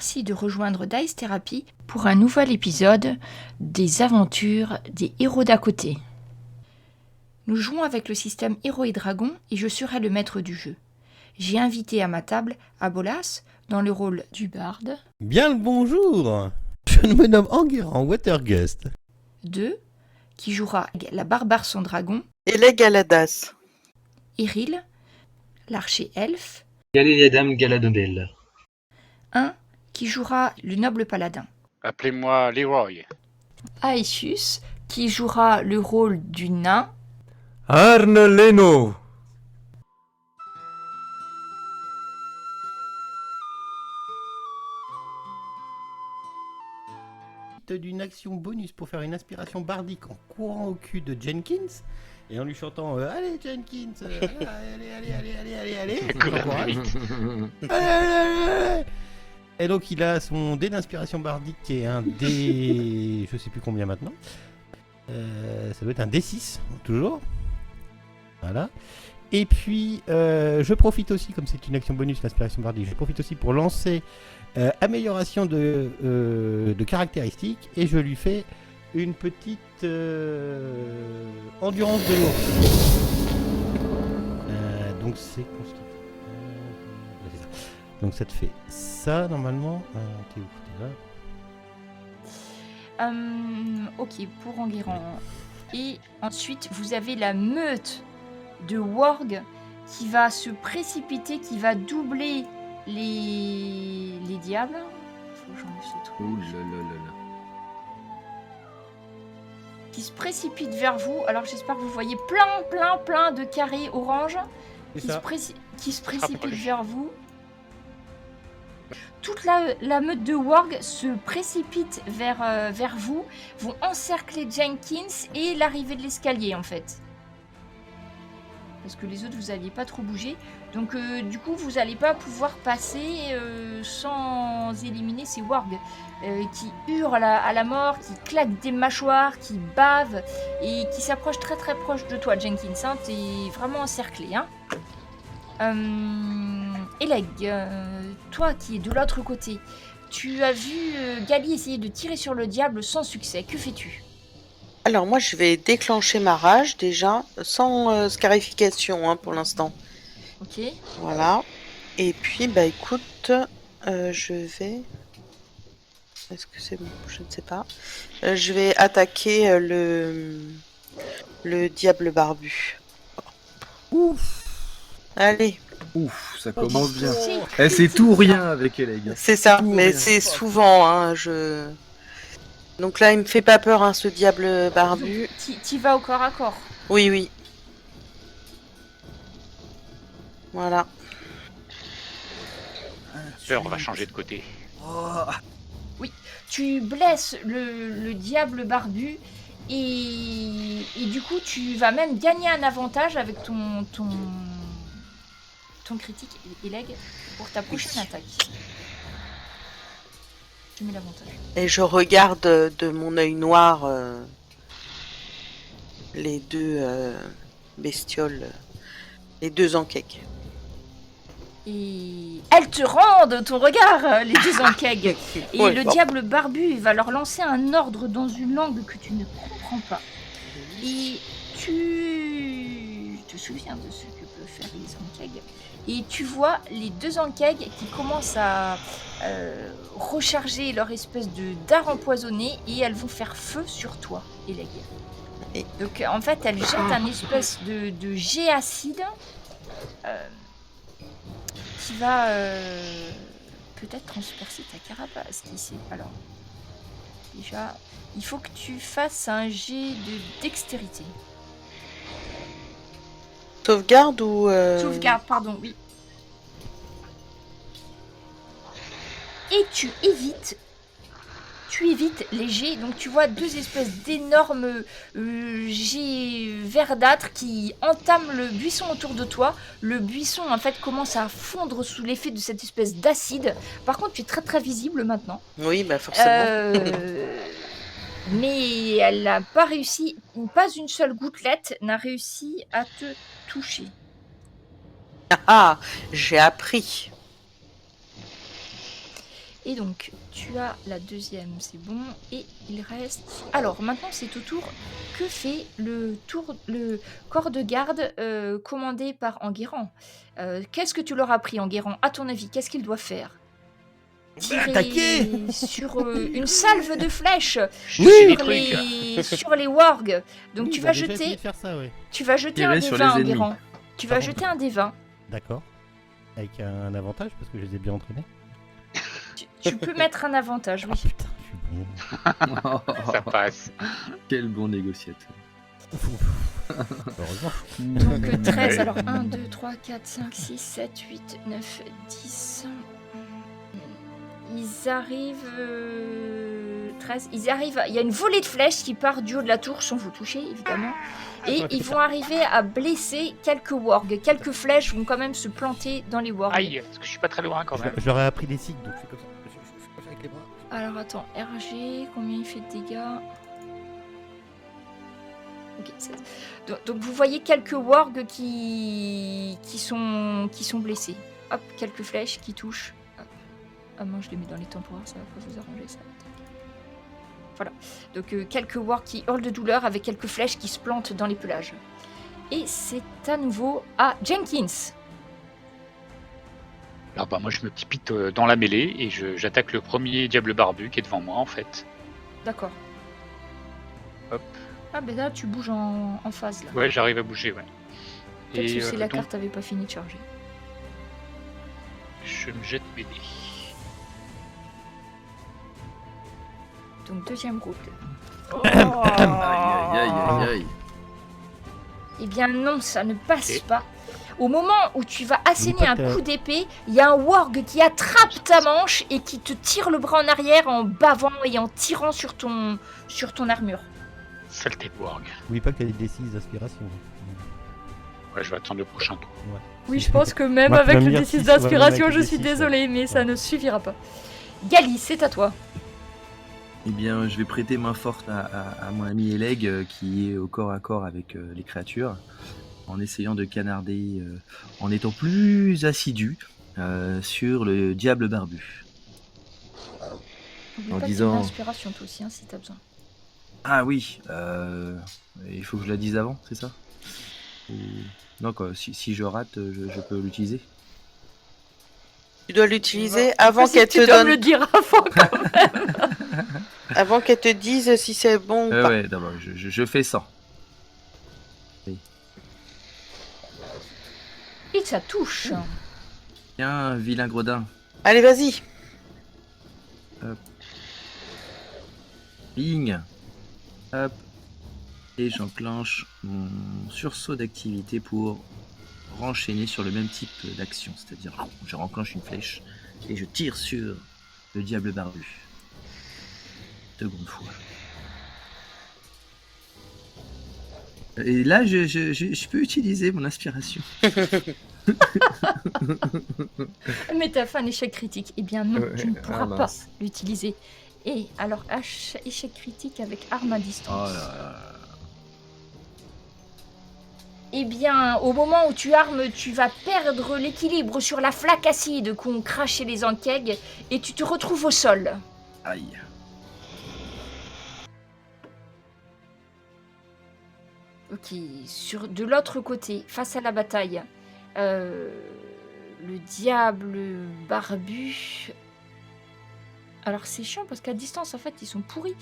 merci de rejoindre Dice Therapy pour un nouvel épisode des aventures des héros d'à côté. Nous jouons avec le système Héros et Dragons et je serai le maître du jeu. J'ai invité à ma table Abolas dans le rôle du barde. Bien le bonjour. Je me nomme Enguerrand Watergust. 2, qui jouera la barbare sans dragon. Et les Galadas. Eril, l'archer elfe. Galéliadam Galadondel. 1, qui jouera le noble paladin. Appelez-moi Leroy. Aesius, qui jouera le rôle du nain. Arne Leno. D'une action bonus pour faire une inspiration bardique en courant au cul de Jenkins et en lui chantant allez Jenkins, allez, je l'encourage. Allez. Et donc il a son dé d'inspiration bardique qui est un dé, je sais plus combien maintenant, ça doit être un D6 toujours, voilà. Et puis je profite aussi, comme c'est une action bonus l'inspiration bardique, je profite aussi pour lancer amélioration de caractéristiques et je lui fais une petite endurance de l'ours. Donc c'est ça. Donc ça te fait ça normalement. T'es où? T'es là. Ok, pour Enguerrand. Et ensuite, vous avez la meute de Worg qui va se précipiter, qui va doubler les diables. Faut que j'enlève ce truc. Ouh là là là là. Qui se précipitent vers vous. Alors j'espère que vous voyez plein de carrés orange qui se précipitent vers vous. Toute la meute de Worg se précipite vers vous, vont encercler Jenkins et l'arrivée de l'escalier en fait. Parce que les autres, vous n'alliez pas trop bouger. Donc, du coup, vous n'allez pas pouvoir passer sans éliminer ces wargs qui hurlent à la mort, qui claquent des mâchoires, qui bavent et qui s'approchent très très proche de toi, Jenkins. Hein, t'es vraiment encerclé. Hein. Eleg, toi qui es de l'autre côté, tu as vu Gali essayer de tirer sur le diable sans succès. Que fais-tu ? Alors moi je vais déclencher ma rage déjà, sans scarification hein, pour l'instant. Ok. Voilà. Et puis bah écoute, je vais... Est-ce que c'est bon? Je ne sais pas. Je vais attaquer le diable barbu. Ouf. Allez. Ouf, ça commence bien. C'est tout ou rien avec Eleg. C'est ça, Tout mais rien. c'est souvent hein, Donc là il me fait pas peur hein, ce diable barbu. T'y vas au corps à corps. Oui. Voilà. Peur, on va changer de côté. Tu blesses le diable barbu et du coup tu vas même gagner un avantage avec ton critique Eleg pour ta prochaine attaque. Tu mets l'avantage. Et je regarde de mon œil noir les deux bestioles, les deux enquèques. Et elles te rendent ton regard, les deux enquègues. Et Ouais, le bon. diable barbu va leur lancer un ordre dans une langue que tu ne comprends pas. Et tu te souviens de ce que peuvent faire les enquègues. Et tu vois les deux enquègues qui commencent à recharger leur espèce de dard empoisonné et elles vont faire feu sur toi, Eleg. Et- Donc en fait, elles jettent un espèce de jet acide qui va peut-être transpercer ta carapace, qui sait. Alors, déjà, il faut que tu fasses un jet de dextérité. Sauvegarde ou... Sauvegarde, pardon, oui. Et tu évites les jets. Donc tu vois deux espèces d'énormes jets verdâtres qui entament le buisson autour de toi. Le buisson en fait commence à fondre sous l'effet de cette espèce d'acide. Par contre tu es très très visible maintenant. Oui, bah forcément. Mais elle n'a pas réussi, pas une seule gouttelette n'a réussi à te toucher. Ah, j'ai appris. Et donc, tu as la deuxième, c'est bon. Et il reste... Alors, maintenant, c'est au tour. Que fait le corps de garde commandé par Enguerrand? Qu'est-ce que tu leur as appris, Enguerrand? À ton avis, qu'est-ce qu'il doit faire? Tirer attaquer sur une salve de flèches Oui, sur les wargs. Donc, Oui, tu il vas a déjà essayé jeter... de faire ça, ouais. Tu vas jeter Tirer un sur D20, les ennemis. Enguerrand. Tu vas Pardon. jeter un D20. D'accord. Avec un avantage parce que je les ai bien entraînés. Tu peux mettre un avantage, oui. Ah putain, je suis bon. Ça passe. Quel bon négociateur. Heureusement. Donc 13, alors 1, 2, 3, 4, 5, 6, 7, 8, 9, 10. Ils arrivent... 13. Ils arrivent... Il y a une volée de flèches qui part du haut de la tour sans vous toucher, évidemment. Et ils vont arriver à blesser quelques wargs. Quelques flèches vont quand même se planter dans les wargs. Aïe, parce que je suis pas très loin quand même. Je leur ai appris les cycles, donc je fais comme ça. Je fais avec les bras. Alors attends, RG, combien il fait de dégâts? Ok, 16. Donc vous voyez quelques wargs qui sont blessés. Hop, quelques flèches qui touchent. Hop. Ah non, je les mets dans les temporaires, ça va pas vous arranger ça. Voilà. Donc quelques wargs qui hurlent de douleur avec quelques flèches qui se plantent dans les pelages. Et c'est à nouveau à Jenkins. Alors bah moi je me pipite dans la mêlée et j'attaque le premier diable barbu qui est devant moi en fait. D'accord. Hop. Ah ben là tu bouges en phase là. Ouais, j'arrive à bouger, ouais. Peut-être que c'est la donc, carte avait pas fini de charger. je me jette mes dés. Donc deuxième groupe. Aïe aïe aïe aïe aïe. Eh bien non, ça ne passe Ok. pas. Au moment où tu vas asséner N'oublie un pas que- coup d'épée, il y a un warg qui attrape ta manche et qui te tire le bras en arrière en bavant et en tirant sur ton armure. Saleté de warg. N'oublie pas qu'il y a des D6 d'aspiration. Ouais, je vais attendre le prochain tour. Oui, je pense que même Moi, tu vas avec me le dire D6 six, on va d'inspiration, même je avec suis le D6, désolée, mais ça ouais. ne suffira pas. Gali, c'est à toi. Eh bien, je vais prêter main forte à mon ami Eleg qui est au corps à corps avec les créatures, en essayant de canarder, en étant plus assidu sur le diable barbu. N'oublie En pas disant- l'inspiration toi aussi, hein, si t'as besoin. Ah oui, il faut que je la dise avant, c'est ça? Ou... Non, quoi, si je rate, je peux l'utiliser. Tu dois l'utiliser avant Parce que qu'elle tu te dois donne, me le dire avant. avant qu'elle te dise si c'est bon ou pas. Ouais, d'abord, je fais 100. Et ça touche. Tiens, vilain gredin. Allez, vas-y. Bing. Hop. Et j'enclenche mon sursaut d'activité pour renchaîner sur le même type d'action. C'est-à-dire, je renclenche une flèche et je tire sur le diable barbu. Seconde fois. Et là, je peux utiliser mon inspiration. Mais t'as fait un échec critique. Eh bien non, Ouais, tu ne pourras ah, pas mince. l'utiliser. Et alors, échec critique avec arme à Oh distance. là là. Eh bien, au moment où tu armes, tu vas perdre l'équilibre sur la flaque acide qu'ont craché les Ankeg et tu te retrouves au sol. Aïe. Ok, de l'autre côté, face à la bataille, le diable barbu... Alors c'est chiant parce qu'à distance, en fait, ils sont pourris.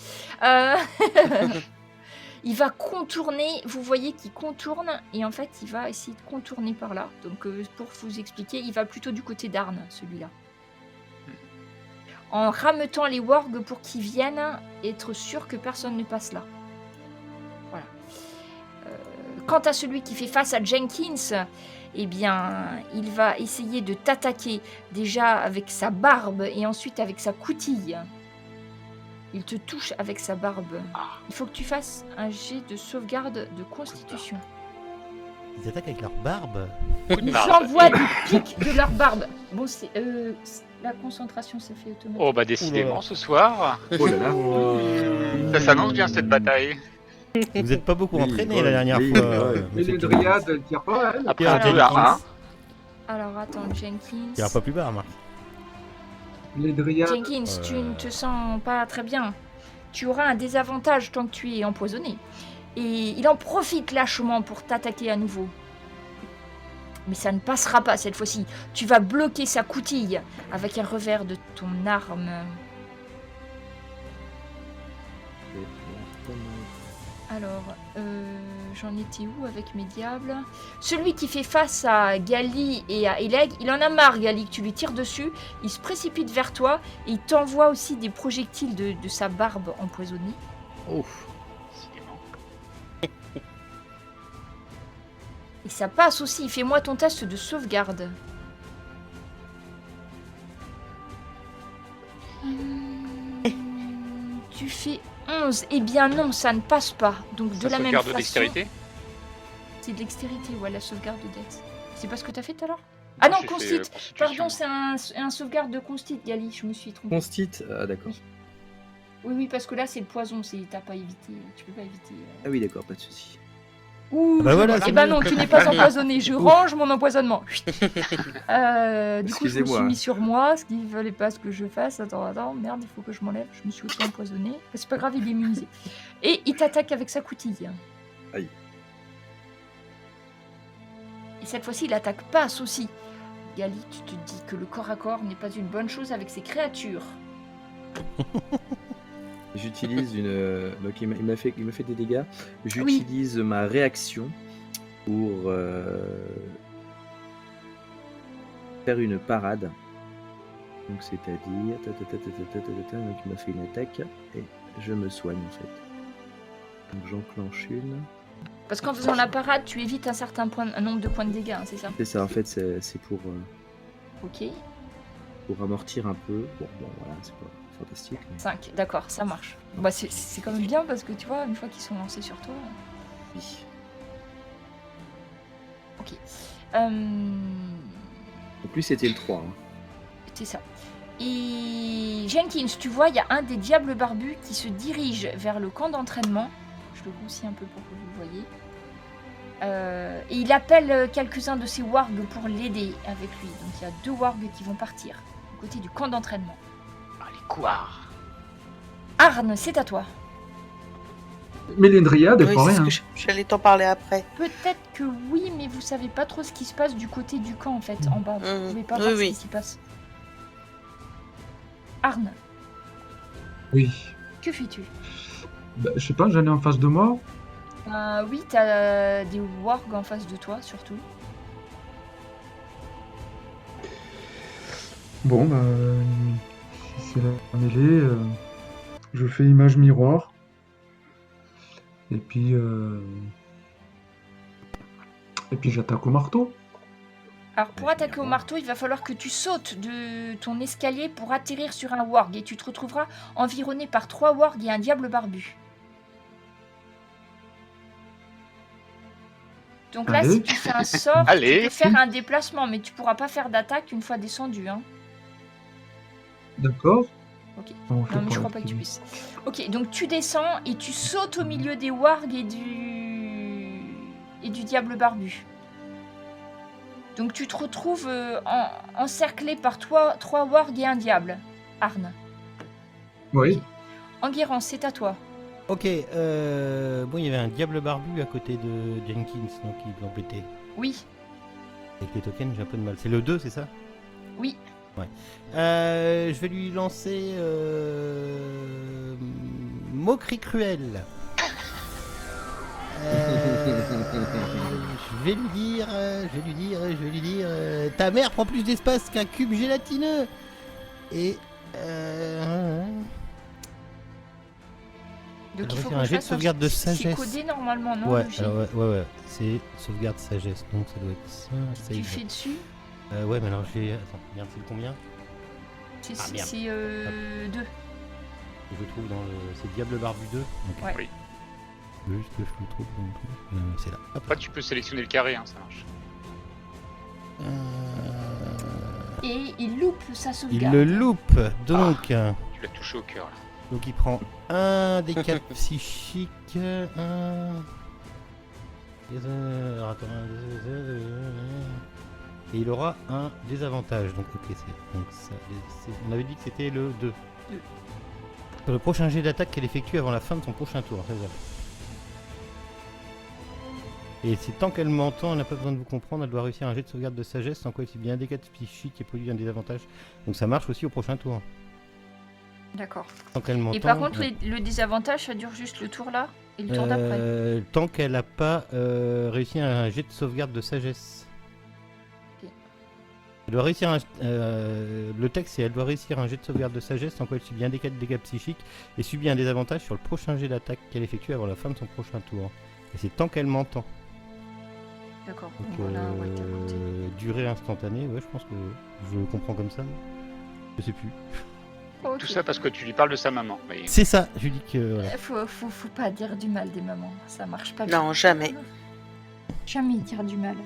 Il va contourner, vous voyez qu'il contourne, et en fait, il va essayer de contourner par là. Donc, pour vous expliquer, il va plutôt du côté d'Arne, celui-là. En rameutant les wargs pour qu'ils viennent être sûr que personne ne passe là. Voilà. Quant à celui qui fait face à Jenkins, eh bien, il va essayer de t'attaquer déjà avec sa barbe et ensuite avec sa coutille. Il te touche avec sa barbe. Il faut que tu fasses un jet de sauvegarde de constitution. Ils attaquent avec leur barbe. Ils envoient des pics de leur barbe. Bon, c'est la concentration, ça fait automatiquement. Oh bah décidément ce soir, Oh là là. ça s'annonce bien cette bataille. Vous n'êtes pas beaucoup Oui, entraîné ouais, la dernière oui, fois. ouais. Mais les monsieur dryades, elles tirent pas, elles. Après Pierre un 2 à Jenkins. 1, Alors attends, Jenkins. Il ira pas plus bas, Marc. Les dryades. Jenkins, tu ne te sens pas très bien. Tu auras un désavantage tant que tu es empoisonné. Et il en profite lâchement pour t'attaquer à nouveau. Mais ça ne passera pas cette fois-ci. Tu vas bloquer sa coutille avec un revers de ton arme. Alors, j'en étais où avec mes diables? Celui qui fait face à Gali et à Eleg, il en a marre, Gali, que tu lui tires dessus. Il se précipite vers toi et il t'envoie aussi des projectiles de sa barbe empoisonnée. Oh. Et ça passe aussi. Fais-moi ton test de sauvegarde. Tu fais 11. Eh bien non, ça ne passe pas. Donc de la même Sauvegarde façon... de dextérité. C'est de l'extérité, ouais, la sauvegarde de Dex. C'est pas ce que t'as fait tout à l'heure? Ah non, J'ai fait, Constit. Constitution. Pardon, c'est un sauvegarde de Constit, Gali. Je me suis trompée. Constit, ah d'accord. Oui, parce que là, c'est le poison. T'as pas évité. Tu peux pas éviter. Ah oui, d'accord, pas de souci. Ouh, Ah bah voilà, eh c'est ben bon. non, tu n'es pas empoisonné. Je range mon empoisonnement. Du coup, je me Excusez-moi. suis mis sur moi, ce qu'il fallait pas que je fasse. Attends, merde, il faut que je m'enlève. Je me suis auto-empoisonné. C'est pas grave, il est immunisé. Et il t'attaque avec sa coutille. Aïe. Et cette fois-ci, il attaque passe aussi. Gali, tu te dis que le corps à corps n'est pas une bonne chose avec ces créatures. J'utilise une. Donc il m'a fait des dégâts. J'utilise ma réaction pour faire une parade. Donc c'est-à-dire. Donc il m'a fait une attaque et je me soigne en fait. Donc j'enclenche une. Parce qu'en faisant la parade, tu évites un nombre de points de dégâts, hein, c'est ça? C'est ça en fait, c'est pour Ok. amortir un peu. Bon voilà, c'est pas fantastique. Mais... 5, d'accord, ça marche. Bah, c'est quand même bien parce que tu vois, une fois qu'ils sont lancés sur toi. Oui. Ok. Donc lui c'était le 3. Hein. C'est ça. Et Jenkins, tu vois, il y a un des diables barbus qui se dirige vers le camp d'entraînement. Je le grossis un peu pour que vous le voyez. Et il appelle quelques-uns de ses wargs pour l'aider avec lui. Donc il y a 2 wargs qui vont partir du côté du camp d'entraînement. Ah, les couards. Arne, c'est à toi. Mais les dryades, elles Oui, font c'est ce rien. que j'allais t'en parler après. Peut-être que oui, mais vous savez pas trop ce qui se passe du côté du camp en fait, en bas. Vous pouvez pas Oui, voir oui. ce qui s'y passe. Arne, Oui. que fais-tu? Bah, je sais pas, j'en ai en face de moi. Oui, t'as des wargs en face de toi surtout. Bon, bah. Si c'est la mêlée, je fais image miroir. Et puis. Et puis j'attaque au marteau. Alors pour attaquer au marteau, il va falloir que tu sautes de ton escalier pour atterrir sur un warg et tu te retrouveras environné par 3 wargs et un diable barbu. Donc là, Allez. si tu fais un sort, Allez. tu peux faire un déplacement, mais tu pourras pas faire d'attaque une fois descendu. Hein. D'accord. Ok. On fait Non, mais pour je crois pas que tu l'activer. puisses. Ok, donc tu descends et tu sautes au milieu des wargs et du diable barbu. Donc tu te retrouves encerclé par 3 wargs et un diable, Arne. Oui. Enguerrand, c'est à toi. Ok, bon, il y avait un diable barbu à côté de Jenkins, donc il l'embêtait. Oui, Avec les tokens, j'ai un peu de mal. C'est le 2, c'est ça? oui. Ouais. Je vais lui lancer moquerie cruelle. Je vais lui dire, ta mère prend plus d'espace qu'un cube gélatineux. Et Donc Alors, il faut faire que un je jet de fasse sauvegarde de C'est sagesse. codé normalement, non ouais, le jet. alors, ouais, c'est sauvegarde sagesse, donc ça doit être ça. Tu save. fais dessus. Ouais, mais alors j'ai. Attends, merde, c'est combien? C'est Ah, merde. 2. Je trouve dans le. C'est Diable Barbu 2. Ok. Ouais. Oui. Juste que je le trouve dans le truc. C'est là. Hop. Après, tu peux sélectionner le carré, hein, ça marche. Et il loupe sa Il sauvegarde. le loupe, donc. Tu l'as touché au cœur, là. Donc il prend un des 4 psychiques. Un. Alors, attends. Et il aura un désavantage. Donc, ok, on avait dit que c'était le 2. Sur le prochain jet d'attaque qu'elle effectue avant la fin de son prochain tour. C'est ça. Et c'est tant qu'elle m'entend, elle n'a pas besoin de vous comprendre, elle doit réussir un jet de sauvegarde de sagesse, sans quoi il subit un dégât psychique et produit un désavantage. Donc ça marche aussi au prochain tour. D'accord. Tant qu'elle m'entend. Et par contre, le désavantage, ça dure juste le tour là et le tour d'après. Tant qu'elle n'a pas réussi un jet de sauvegarde de sagesse. Ok. Elle doit réussir le texte, c'est elle doit réussir un jet de sauvegarde de sagesse, sans quoi elle subit un dégât psychique et subit un désavantage sur le prochain jet d'attaque qu'elle effectue avant la fin de son prochain tour. Et c'est tant qu'elle m'entend. D'accord. Donc, Voilà, on va le raconter. durée instantanée, ouais, je pense que je le comprends comme ça. Je sais plus. Ok. Tout ça parce que tu lui parles de sa maman. Mais... C'est ça, je lui dis que. Voilà. Faut pas dire du mal des mamans, ça marche pas bien. Non, jamais. Jamais dire du mal.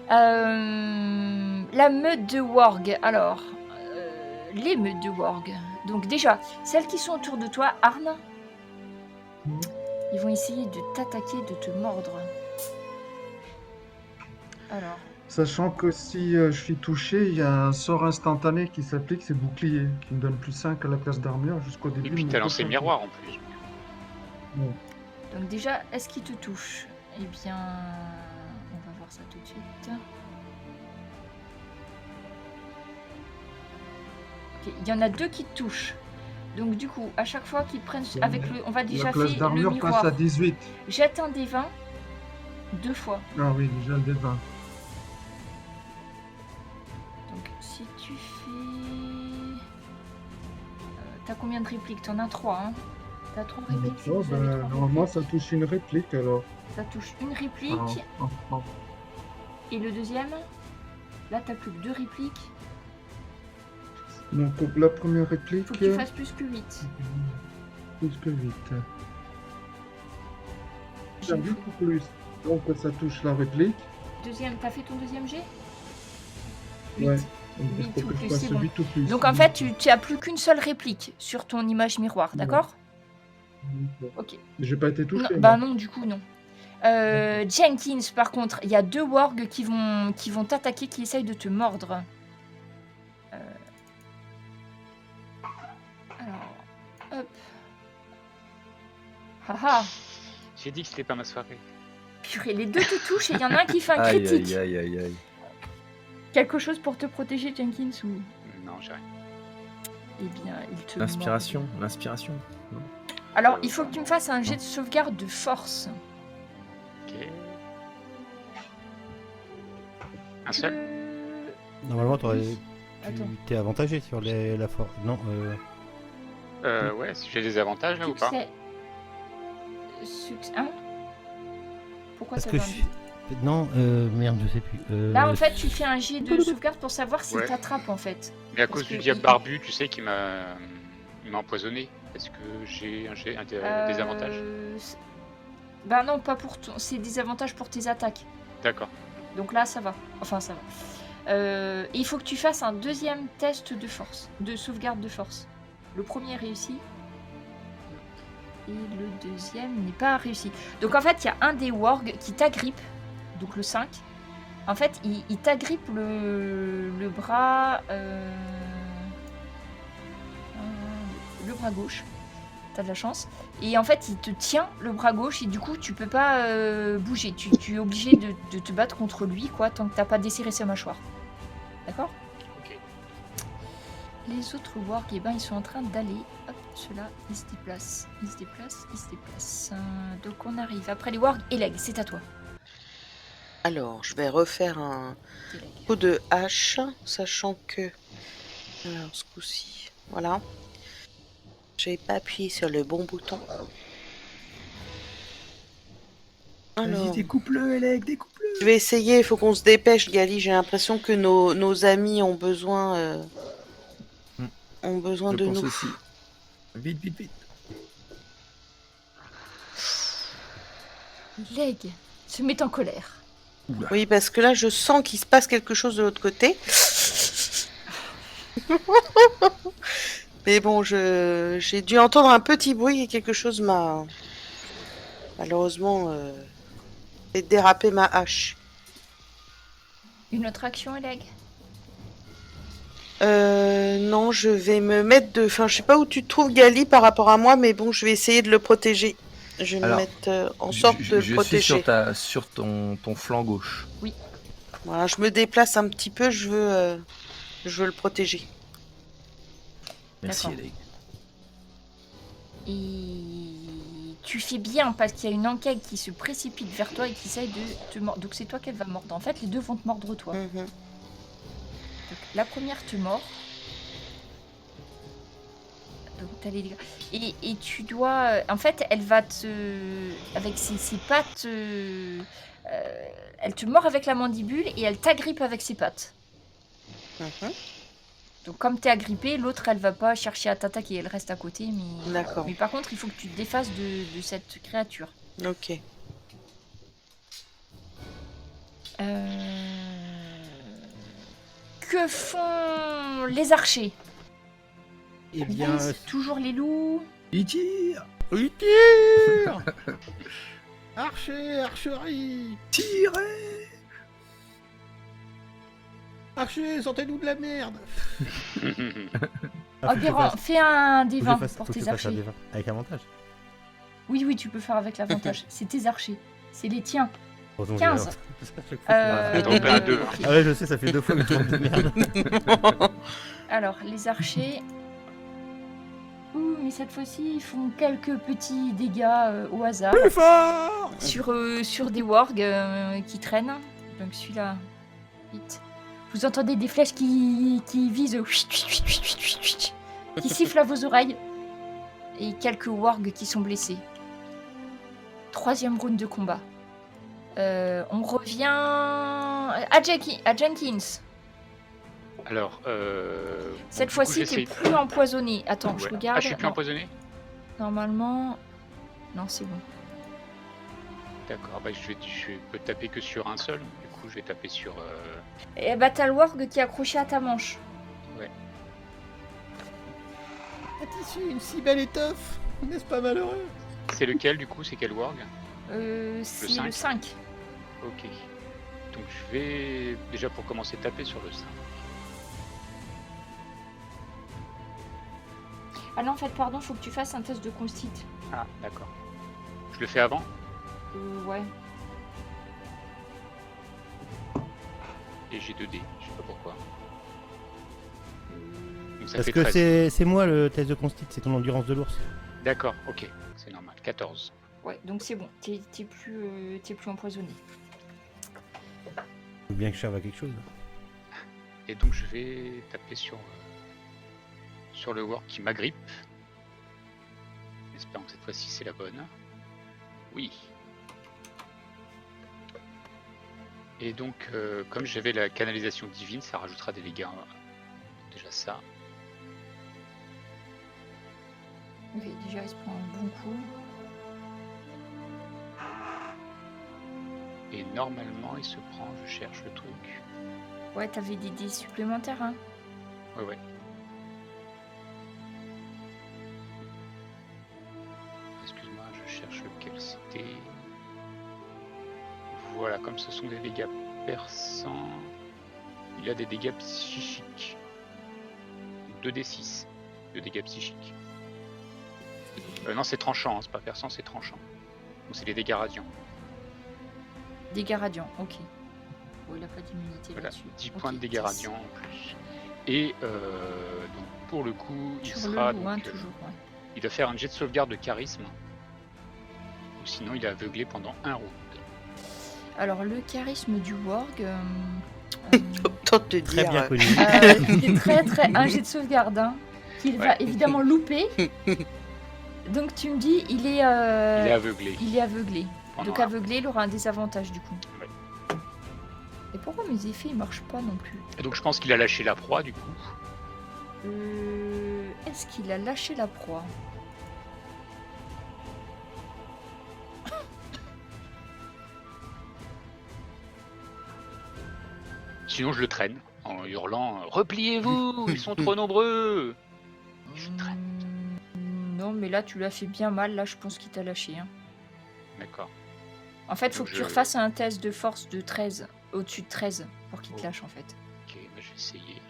La meute de Worg. Alors, les meutes de Worg. Donc déjà, celles qui sont autour de toi, Arne, ils vont essayer de t'attaquer, de te mordre. Alors, Sachant que si je suis touché, il y a un sort instantané qui s'applique, c'est bouclier, qui me donne plus 5 à la place d'armure jusqu'au début. Et puis de mon t'as lancé prochain miroir en plus. tour. donc déjà, est-ce qu'il te touche? Eh bien, on va voir ça tout de suite. Ok, il y en a 2 qui te touchent. Donc du coup, à chaque fois qu'ils prennent avec le... On va déjà La faire classe le d'armure passe à miroir. 18. Jette un des 20 2 fois. Ah oui, déjà le D20. Donc si tu fais... t'as combien de répliques? T'en as 3, hein? T'as 3 répliques, si Oh, vous avez 3 normalement, répliques. ça touche une réplique alors. Ça touche une réplique. Ah. Et le deuxième? Là, t'as plus que 2 répliques. Donc la première réplique. Faut que tu fasses plus que 8. Plus que 8. Ça 8 ou plus. Donc ça touche la réplique. Deuxième, t'as fait ton deuxième jet? 8. Ouais. Donc il 8 faut ou que je plus, fasse c'est bon. 8 ou plus. Donc en fait, tu as plus qu'une seule réplique sur ton image miroir, d'accord? Ok. J'ai pas été touché. Non, bah non, du coup, non. Jenkins, par contre, il y a 2 wargs qui vont t'attaquer, qui essayent de te mordre. Alors, hop. Haha. J'ai dit que c'était pas ma soirée. Purée, les 2 te touchent et il y en a un qui fait un Aïe, critique. aïe, aïe, aïe, aïe. Quelque chose pour te protéger, Jenkins, ou... Non, j'ai rien. Eh bien, il te L'inspiration, mord. l'inspiration. Alors, il faut que tu me fasses un jet de sauvegarde de force. Ok. Un seul? Normalement, Attends. t'es avantagé sur la force. Non, Ouais, si j'ai des avantages là ou pas? Succès. Hein? Pourquoi parce ça que va je suis. Non, merde, je sais plus. Là, en fait, tu fais un jet de sauvegarde pour savoir s'il Ouais. t'attrape, en fait. Mais à Parce cause du que diable il- barbu, tu sais qu'il m'a empoisonné. Est-ce que j'ai des avantages? Bah non, pas pour ton... C'est des avantages pour tes attaques. D'accord. Donc là, ça va. Enfin, ça va. Et il faut que tu fasses un deuxième test de force, de sauvegarde de force. Le premier est réussi. Et le deuxième n'est pas réussi. Donc en fait, il y a un des wargs qui t'agrippe. Donc le 5. En fait, il t'agrippe le bras... le bras gauche. T'as de la chance. Et en fait, il te tient le bras gauche et du coup, tu peux pas bouger. Tu es obligé de te battre contre lui, quoi, tant que t'as pas desserré sa mâchoire. D'accord? Ok. Les autres wargs, eh ben, ils sont en train d'aller. Hop, ceux-là, ils se déplacent. Ils se déplacent, ils se déplacent. Donc on arrive. Après les wargs, Eleg, c'est à toi. Alors, je vais refaire un Eleg. coup de hache, sachant que... Alors, ce coup-ci, voilà. J'ai pas appuyé sur le bon bouton. Alors, Vas-y, découpe-le, Elec, découpe-le. je vais essayer, il faut qu'on se dépêche, Gali. J'ai l'impression que nos amis ont besoin, Je de pense nous. aussi. Vite, vite, vite. Eleg se met en colère. Oula. Oui, parce que là, je sens qu'il se passe quelque chose de l'autre côté. Mais bon, j'ai dû entendre un petit bruit et quelque chose m'a malheureusement fait déraper ma hache. Une autre action, Eleg? Non, je vais me mettre de... Enfin, je sais pas où tu te trouves, Gali, par rapport à moi, mais bon, je vais essayer de le protéger. Je vais me Alors, mettre en sorte de le Je suis protéger. sur ton flanc gauche. Voilà, je me déplace un petit peu, je veux le protéger. Merci, D'accord. Eleg. Et tu fais bien parce qu'il y a une enquête qui se précipite vers toi et qui essaye de te mordre. Donc c'est toi qu'elle va mordre. En fait, les deux vont te mordre toi. Mhm. Donc, la première te mord. Donc t'as les dégâts. Et tu dois... En fait, elle va te... Avec ses pattes... elle te mord avec la mandibule et elle t'agrippe avec ses pattes. Mhm. Donc comme t'es agrippé, l'autre elle va pas chercher à t'attaquer, elle reste à côté. D'accord. Mais par contre, il faut que tu te défasses de cette créature. Ok. Que font les archers? Eh bien, Toujours les loups. Il tire. il tire. Archerie. Tirez. Archer, sortez-nous de la merde. Oh, Guérin, fais un des 20 pour Faut que je tes fasse un archers. des 20, avec avantage. Oui, tu peux faire avec l'avantage. C'est tes archers. C'est les tiens. Heureusement que 15. j'ai l'avantage. Donc, un deux. ok. Ah ouais, je sais, ça fait 2 fois que je tombe de merde. Alors, les archers... Ouh, mais cette fois-ci, ils font quelques petits dégâts au hasard. Plus fort. Sur des wargs qui traînent. Donc celui-là, vite. Vous entendez des flèches qui visent, qui sifflent à vos oreilles. Et quelques wargs qui sont blessés. 3e round de combat. On revient à Jenkins. Alors, Cette du coup, fois-ci, t'es j'essaye- plus empoisonné. Attends, je Ouais. regarde. Ah, je suis plus Non, empoisonné? normalement... Non, c'est bon. D'accord, bah, je peux taper que sur un seul. Du coup, je vais taper sur... Et bah, t'as le warg qui est accroché à ta manche. Un tissu, une si belle étoffe. N'est-ce pas malheureux? C'est lequel, du coup? C'est quel warg? C'est cinq. le 5. Ok. Donc, je vais déjà pour commencer taper sur le 5. Ah non, en fait, pardon, faut que tu fasses un test de constit. Ah, d'accord. Je le fais avant? Ouais. Et j'ai 2 dés, je sais pas pourquoi. Donc ça Parce fait que 13. c'est moi le test de constit, c'est ton endurance de l'ours. D'accord, ok, c'est normal. 14. Ouais, donc c'est bon. T'es plus empoisonné. Faut bien que je serve à quelque chose. Et donc je vais taper sur le work qui m'agrippe. Espérons que cette fois-ci c'est la bonne. Oui. Et donc comme j'avais la canalisation divine, ça rajoutera des dégâts. Déjà ça. Ok, déjà il se prend un bon coup. Et normalement il se prend, je cherche le truc. Ouais, t'avais des dés supplémentaires, hein. Ouais. Excuse-moi, je cherche lequel c'était. Voilà, comme ce sont des dégâts perçants, il a des dégâts psychiques. 2d6 de dégâts psychiques. Non, c'est tranchant, hein, c'est pas perçant, c'est tranchant. Donc c'est des dégâts radiants. Dégâts radiants, ok. Bon, il a pas d'immunité Voilà, là-dessus. 10 Ok, points de dégâts 10. radiants en plus. Et donc pour le coup, il Sur sera le loup, donc, hein, toujours, ouais. il doit faire un jet de sauvegarde de charisme. Ou sinon il est aveuglé pendant un round. Alors, le charisme du warg... Autant te Très dire. bien connu. c'est très... Un jet de sauvegarde, hein, qu'il va Ouais. évidemment louper. Donc tu me dis, il est aveuglé. il est aveuglé. pendant Donc un- aveuglé, il aura un désavantage du coup. Ouais. Et pourquoi mes effets ils marchent pas non plus? Et donc je pense qu'il a lâché la proie du coup. Est-ce qu'il a lâché la proie? Sinon je le traîne en hurlant repliez-vous, ils sont trop nombreux. Je traîne. Non, mais là tu l'as fait bien mal. Là, je pense qu'il t'a lâché, hein. D'accord. En fait, faut Donc que tu refasses un test de force de 13 au-dessus de 13 pour qu'il te Oh. lâche en fait. Ok, bah, je vais essayer.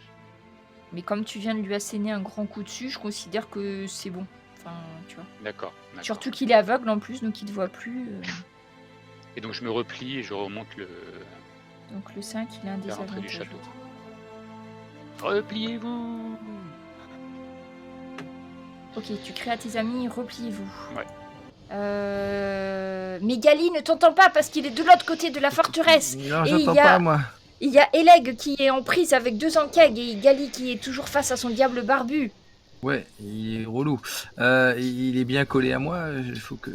Mais comme tu viens de lui asséner un grand coup dessus, je considère que c'est bon. Enfin, tu vois. D'accord. Surtout qu'il est aveugle en plus, donc il te voit plus. Et donc je me replie et je remonte Donc le 5, il a un vers l'entrée du désavantage. château. Repliez-vous. Ok, tu cries à tes amis, repliez-vous. Ouais. Mais Gali ne t'entend pas parce qu'il est de l'autre côté de la forteresse. Non, Et j'entends il y a- pas, moi. Il y a Eleg qui est en prise avec 2 Ankeg et Gali qui est toujours face à son diable barbu. Ouais, il est relou. Il est bien collé à moi. Il faut que.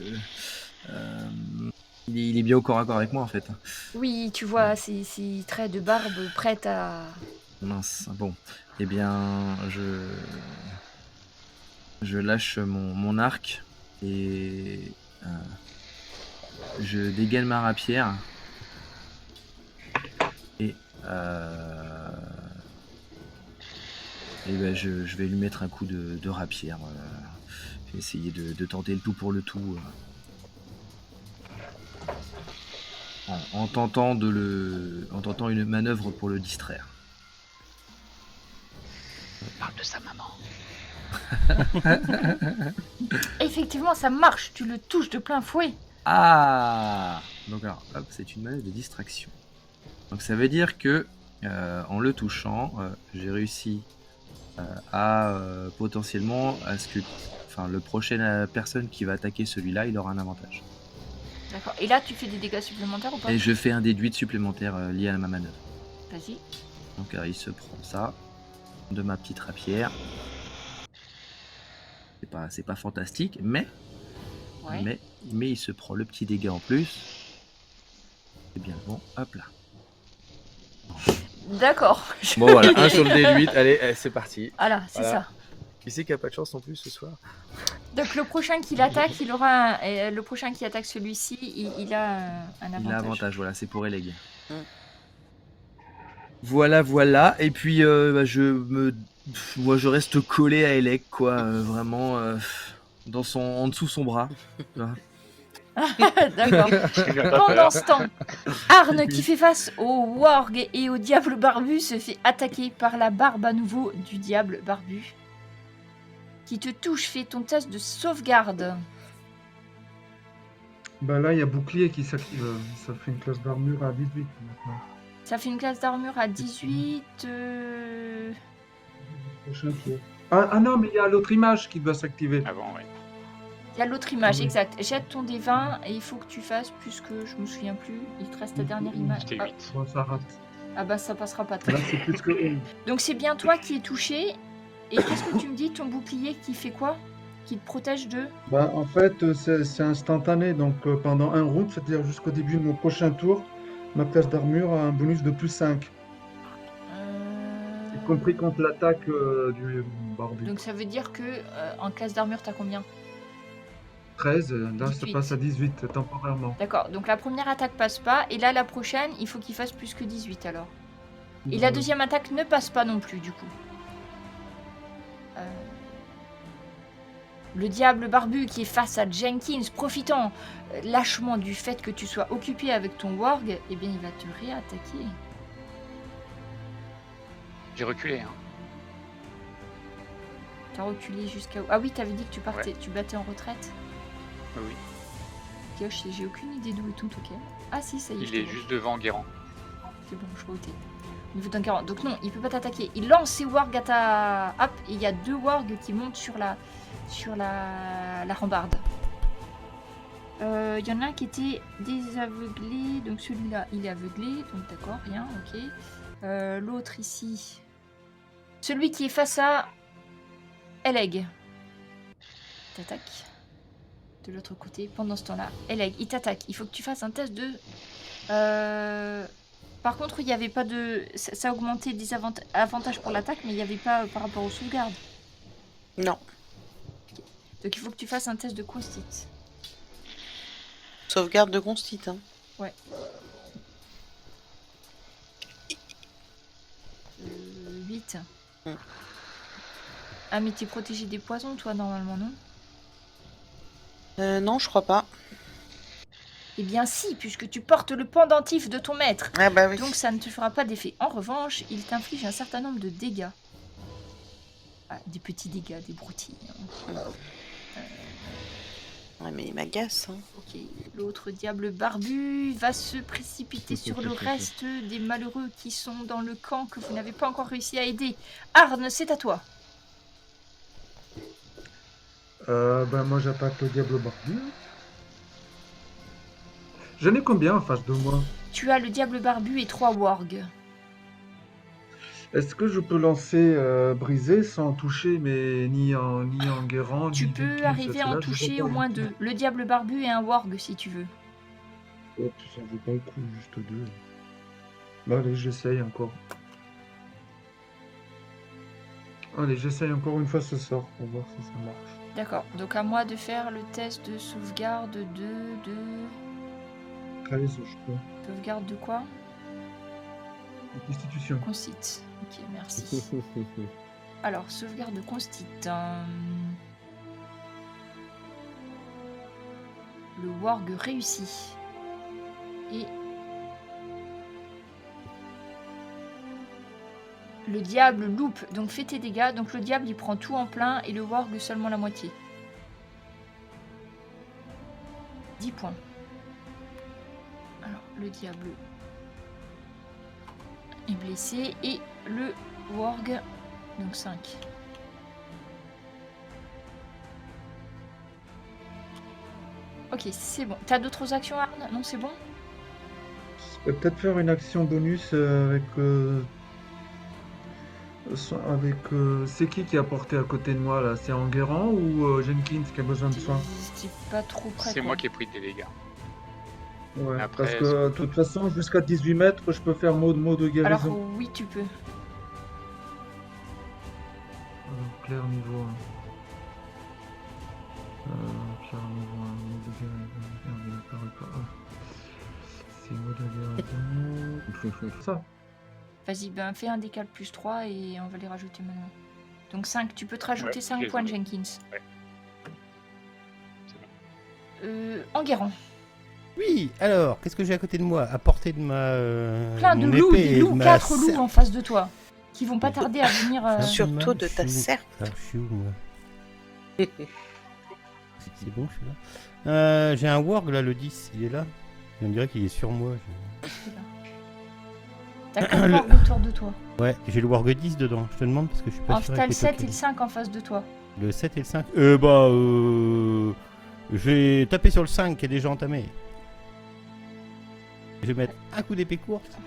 Il est bien au corps à corps avec moi, en fait. Oui, tu vois, ces traits de barbe prêtes à... Mince. Bon. Eh bien, je lâche mon arc et je dégaine ma rapière. Et ben je vais lui mettre un coup de rapière. Je vais essayer de tenter le tout pour le tout. En tentant une manœuvre pour le distraire. Parle de sa maman. Effectivement, ça marche, tu le touches de plein fouet. Ah! Donc alors, hop, c'est une manœuvre de distraction. Donc ça veut dire que en le touchant, j'ai réussi à potentiellement à ce que, enfin, le prochaine personne qui va attaquer celui-là, il aura un avantage. D'accord, et là tu fais des dégâts supplémentaires ou pas? Et je fais un déduit supplémentaire lié à ma manœuvre. Vas-y. Donc il se prend ça de ma petite rapière. C'est pas fantastique, mais Ouais. mais il se prend le petit dégât en plus. C'est bien bon, hop là. D'accord. Bon voilà, 1 sur le D8, allez, c'est parti. Voilà, c'est Voilà. ça. Qui c'est qui a pas de chance non plus ce soir? Donc le prochain qui l'attaque, il aura le prochain qui attaque celui-ci, il a un avantage. Il a avantage, voilà, c'est pour Eleg. Mm. Voilà. Et puis moi je reste collé à Eleg, quoi, vraiment en dessous son bras. D'accord. J'ai bien pas Pendant peur. ce temps, Arne qui fait face au warg et au diable barbu se fait attaquer par la barbe à nouveau du diable barbu. Qui te touche, fais ton test de sauvegarde. Bah là, il y a bouclier qui s'active. Ça fait une classe d'armure à 18 maintenant. Ça fait une classe d'armure à 18. Prochain tour. Ah non, mais il y a l'autre image qui doit s'activer. Avant, ouais. Il y a l'autre image, Ah oui. exact. Jette ton D20 et il faut que tu fasses, puisque je me souviens plus, il te reste ta dernière image. C'était Ah, 8. Bon, ça rate. ah bah ça passera pas. Là, c'est plus que 11. Donc c'est bien toi qui es touché. Et qu'est-ce que tu me dis, ton bouclier qui fait quoi? Qui te protège de... Bah, en fait, c'est instantané. Donc, pendant un round, c'est-à-dire jusqu'au début de mon prochain tour, ma classe d'armure a un bonus de plus 5. Y compris contre l'attaque du barbu. Donc ça veut dire que en classe d'armure, t'as combien? 13, là, 18. ça passe à 18 temporairement. D'accord, donc la première attaque passe pas, et là la prochaine, il faut qu'il fasse plus que 18 alors. Et la deuxième attaque ne passe pas non plus du coup. Le diable barbu qui est face à Jenkins, profitant lâchement du fait que tu sois occupé avec ton warg, eh bien il va te réattaquer. J'ai reculé. Hein. T'as reculé jusqu'à où? Ah oui, t'avais dit que tu partais, tu battais en retraite. Oui. Ok, j'ai aucune idée d'où est ton token. Ah si, ça y est. je Il te est vois. juste devant Guérand. C'est bon, je vois où t'es. Au niveau d'un 40. Donc non, il peut pas t'attaquer. Il lance ses wargs à ta... Hop, et il y a 2 wargs qui montent sur la rambarde. Il y en a un qui était désaveuglé. Donc celui-là, il est aveuglé. Donc d'accord, rien, ok. L'autre ici. Celui qui est face à Eleg. T'attaques. De l'autre côté, pendant ce temps-là. Eleg, il t'attaque. Il faut que tu fasses un test de... Par contre, il n'y avait pas de... Ça a augmenté des avantages pour l'attaque, mais il n'y avait pas par rapport aux sauvegardes. Non. Donc il faut que tu fasses un test de constite. Sauvegarde de constite. Hein. Ouais. 8. Mm. Ah mais t'es protégé des poisons toi normalement, non? Non, je crois pas. Eh bien si, puisque tu portes le pendentif de ton maître. Ah bah oui. Donc ça ne te fera pas d'effet. En revanche, il t'inflige un certain nombre de dégâts. Ah, des petits dégâts, des broutilles. Hein. Ouais, mais il m'agace. Hein. Ok, l'autre diable barbu va se précipiter sur le reste des malheureux qui sont dans le camp que vous n'avez pas encore réussi à aider. Arne, c'est à toi. Moi j'attaque le diable barbu. J'en ai combien en face de moi? Tu as le diable barbu et 3 wargs. Est-ce que je peux lancer briser sans toucher, mais ni en guérant, Tu ni peux Jenkins, arriver à en celle-là, je toucher peux au pas. moins 2. Le diable barbu et un warg si tu veux. Oh, ça vaut pas le coup, juste 2. Bah allez, j'essaye encore. Allez, j'essaye encore une fois ce sort pour voir si ça marche. D'accord, donc à moi de faire le test de sauvegarde de 13, je peux. Sauvegarde de quoi? Constitution. Constit. Ok, merci. Alors, sauvegarde de constit. Le warg réussit. Et le diable loupe, donc fais tes dégâts. Donc le diable il prend tout en plein et le warg seulement la moitié. 10 points. Alors le diable est blessé et le warg, donc 5. Ok, c'est bon. T'as d'autres actions, Arne? Non, c'est bon? Je peux peut-être faire une action bonus avec. C'est qui est à portée à côté de moi là? C'est Enguerrand ou Jenkins qui a besoin de soins? C'est pas trop près. C'est quoi. moi qui ai pris des dégâts. Ouais, Après, parce que de toute façon, jusqu'à 18 mètres, je peux faire mot de guérison. Alors oui, tu peux. Claire niveau 1. Claire niveau 1, mot de guérison. Merde, il apparaît pas. C'est mot de guérison. Ça. Vas-y, ben fais un décal plus 3 et on va les rajouter maintenant. Donc 5, tu peux te rajouter Ouais, 5 je les points de ai. Jenkins. Ouais. Enguerrand. Oui, alors, qu'est-ce que j'ai à côté de moi? À portée de ma. Plein de mon loups, épée des et de loups, ma 4 loups serpe. en face de toi. Qui vont pas tarder à venir. Surtout de ta Je suis où serpe. Alors, je suis où, moi C'est bon, je suis là. J'ai un warg là, le 10, il est là. On dirait qu'il est sur moi. T'as qu'un warg autour de toi. Ouais, j'ai le warg 10 dedans. Je te demande parce que je suis pas Oh, sûr. t'as avec le les 7 et tokens. le 5 en face de toi. Le 7 et le 5 je vais taper sur le 5 qui est déjà entamé. Je vais mettre un coup d'épée courte.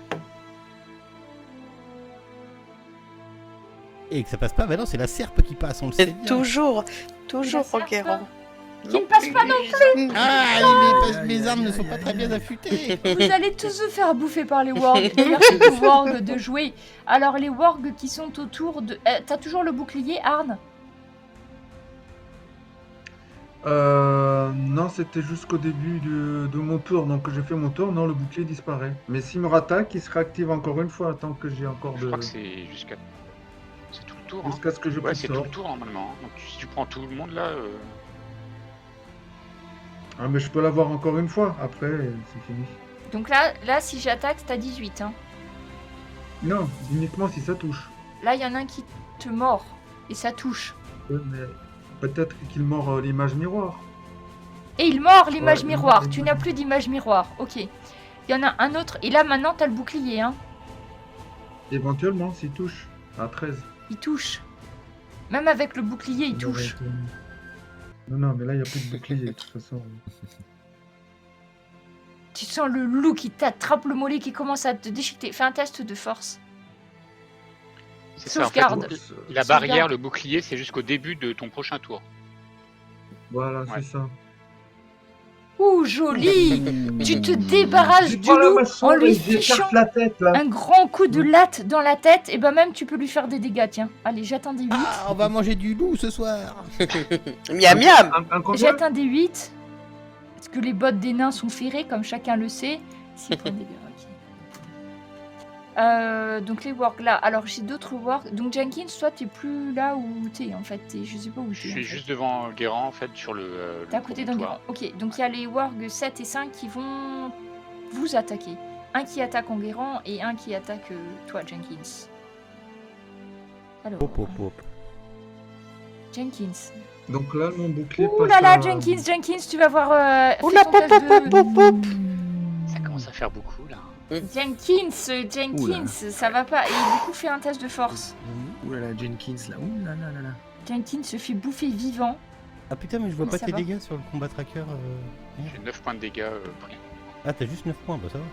Et que ça passe pas, bah non, c'est la serpe qui passe, on le sait C'est bien. toujours La serpe Enguerrand. qui ne passe pas non. Ah, mes armes ne sont pas très bien affûtées. Vous allez tous vous faire bouffer par les wargs. Merci aux wargs de jouer. Alors les wargs qui sont autour de... T'as toujours le bouclier, Arne? Non, c'était jusqu'au début de mon tour. Donc j'ai fait mon tour, non, le bouclier disparaît. Mais s'il me rattaque, il se réactive encore une fois tant que j'ai encore Je de. crois que c'est jusqu'à... C'est tout le tour, hein. Jusqu'à ce que je Ouais, puisse c'est tout sort. le tour normalement. Donc si tu prends tout le monde là... Ah, mais je peux l'avoir encore une fois. Après, c'est fini. Donc là si j'attaque, t'as 18. Hein. Non, uniquement si ça touche. Là, il y en a un qui te mord. Et ça touche. Ouais, mais peut-être qu'il mord l'image miroir. Et il mord l'image Ouais, miroir. il- Tu n'as plus d'image miroir. Ok. Il y en a un autre. Et là, maintenant, t'as le bouclier. Hein. Éventuellement, s'il touche. À 13. Il touche. Même avec le bouclier, il touche. Non, mais là, il n'y a plus de bouclier, de toute façon. Tu sens le loup qui t'attrape le mollet, qui commence à te déchiqueter. Fais un test de force. C'est ça, en fait, Sauvegarde. la barrière, le bouclier, c'est jusqu'au début de ton prochain tour. Voilà, Ouais. c'est ça. Ouh, joli. Tu te débarrasses du loup en lui fichant la tête, là. un grand coup de latte dans la tête. Et ben même, tu peux lui faire des dégâts, tiens. Allez, jette un D8. Ah, on va manger du loup ce soir. Miam miam. Un combien Jette un D8. Parce que les bottes des nains sont ferrées, comme chacun le sait. 6 points de dégâts, ok. Donc les wargs là. Alors j'ai d'autres wargs. Donc Jenkins, toi t'es plus là où t'es en fait. Je sais pas où Je t'es. suis juste devant Guérand en fait sur le. T'es à côté d'Enguerrand. Ok, donc il y a les wargs 7 et 5 qui vont vous attaquer. Un qui attaque Enguerrand et un qui attaque toi, Jenkins. Alors, Hop, hop, hop. Jenkins. Donc là, mon bouclier Ouh passe là là, à- Jenkins, tu vas voir. fais Oula, ton pop, test pop, de- pop, pop. Ça commence à faire beaucoup là. Jenkins, Oula. ça va pas. Et du coup, fais un test de force. Ouh là là, Jenkins là. Ouh là là là là. Jenkins se fait bouffer vivant. Ah putain, mais je vois Mais pas ça tes va. dégâts sur le combat tracker. J'ai 9 points de dégâts pris. Ah, t'as juste 9 points, bah ça va.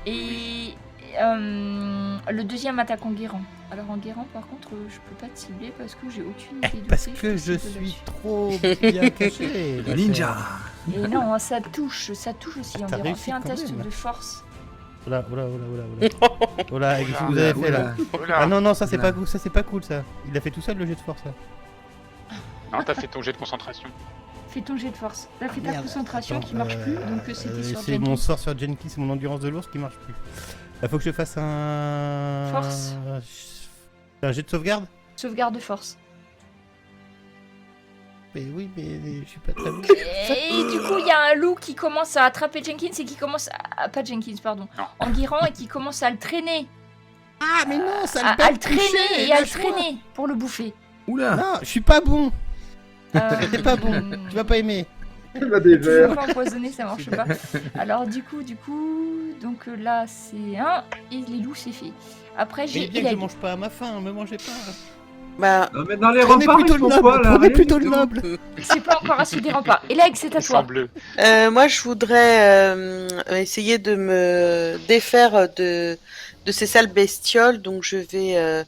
Et le deuxième attaque Enguerrand. Alors Enguerrand, par contre, je peux pas te cibler parce que j'ai aucune idée de Parce tes, que te je cible suis là-dessus. trop bien caché. Le ninja. Et non, ça touche aussi T'as Enguerrand. réussi Fais un quand test même. de force. Oh là, oh là, oh là, oh là, oh là. Oh là, qu'est-ce que vous avez fait là? Ah non, non, ça c'est Oula. pas cool, ça c'est pas cool ça. Il a fait tout seul le jet de force là. Non, t'as fait ton jet de concentration. Fais ton jet de force. Là, fais ta Merde. concentration Attends, qui marche plus. Donc c'était sur c'est Jenkins. mon sort sur Jenkins, c'est mon endurance de l'ours qui marche plus. Faut que je fasse un. Force. Un jet de sauvegarde? Sauvegarde de force. Mais oui, mais je suis pas très bon. Et du coup, il y a un loup qui commence à attraper Jenkins et qui commence à... Pas Jenkins, pardon. Non. Enguerrand et qui commence à le traîner. Ah, mais non, ça À le traîner et à le traîner pour le bouffer. Oula. Non, je suis pas bon. Euh, T'es pas bon. Tu vas pas aimer. Il m'a des Tu veux verres. pas empoisonner, ça marche pas. Alors du coup, donc là c'est un et les loups c'est fait. Après Mais j'ai bien que je Hélène. mange pas à ma faim, me mangez pas. Bah, Non, mais dans les Prenez repas, plutôt ils le font quoi, noble, là prenez Rien plutôt du le tout. noble. C'est pas encore assis des remparts. Et là, c'est à Il toi. sent bleu. moi, je voudrais essayer de me défaire de ces sales bestioles. Donc, je vais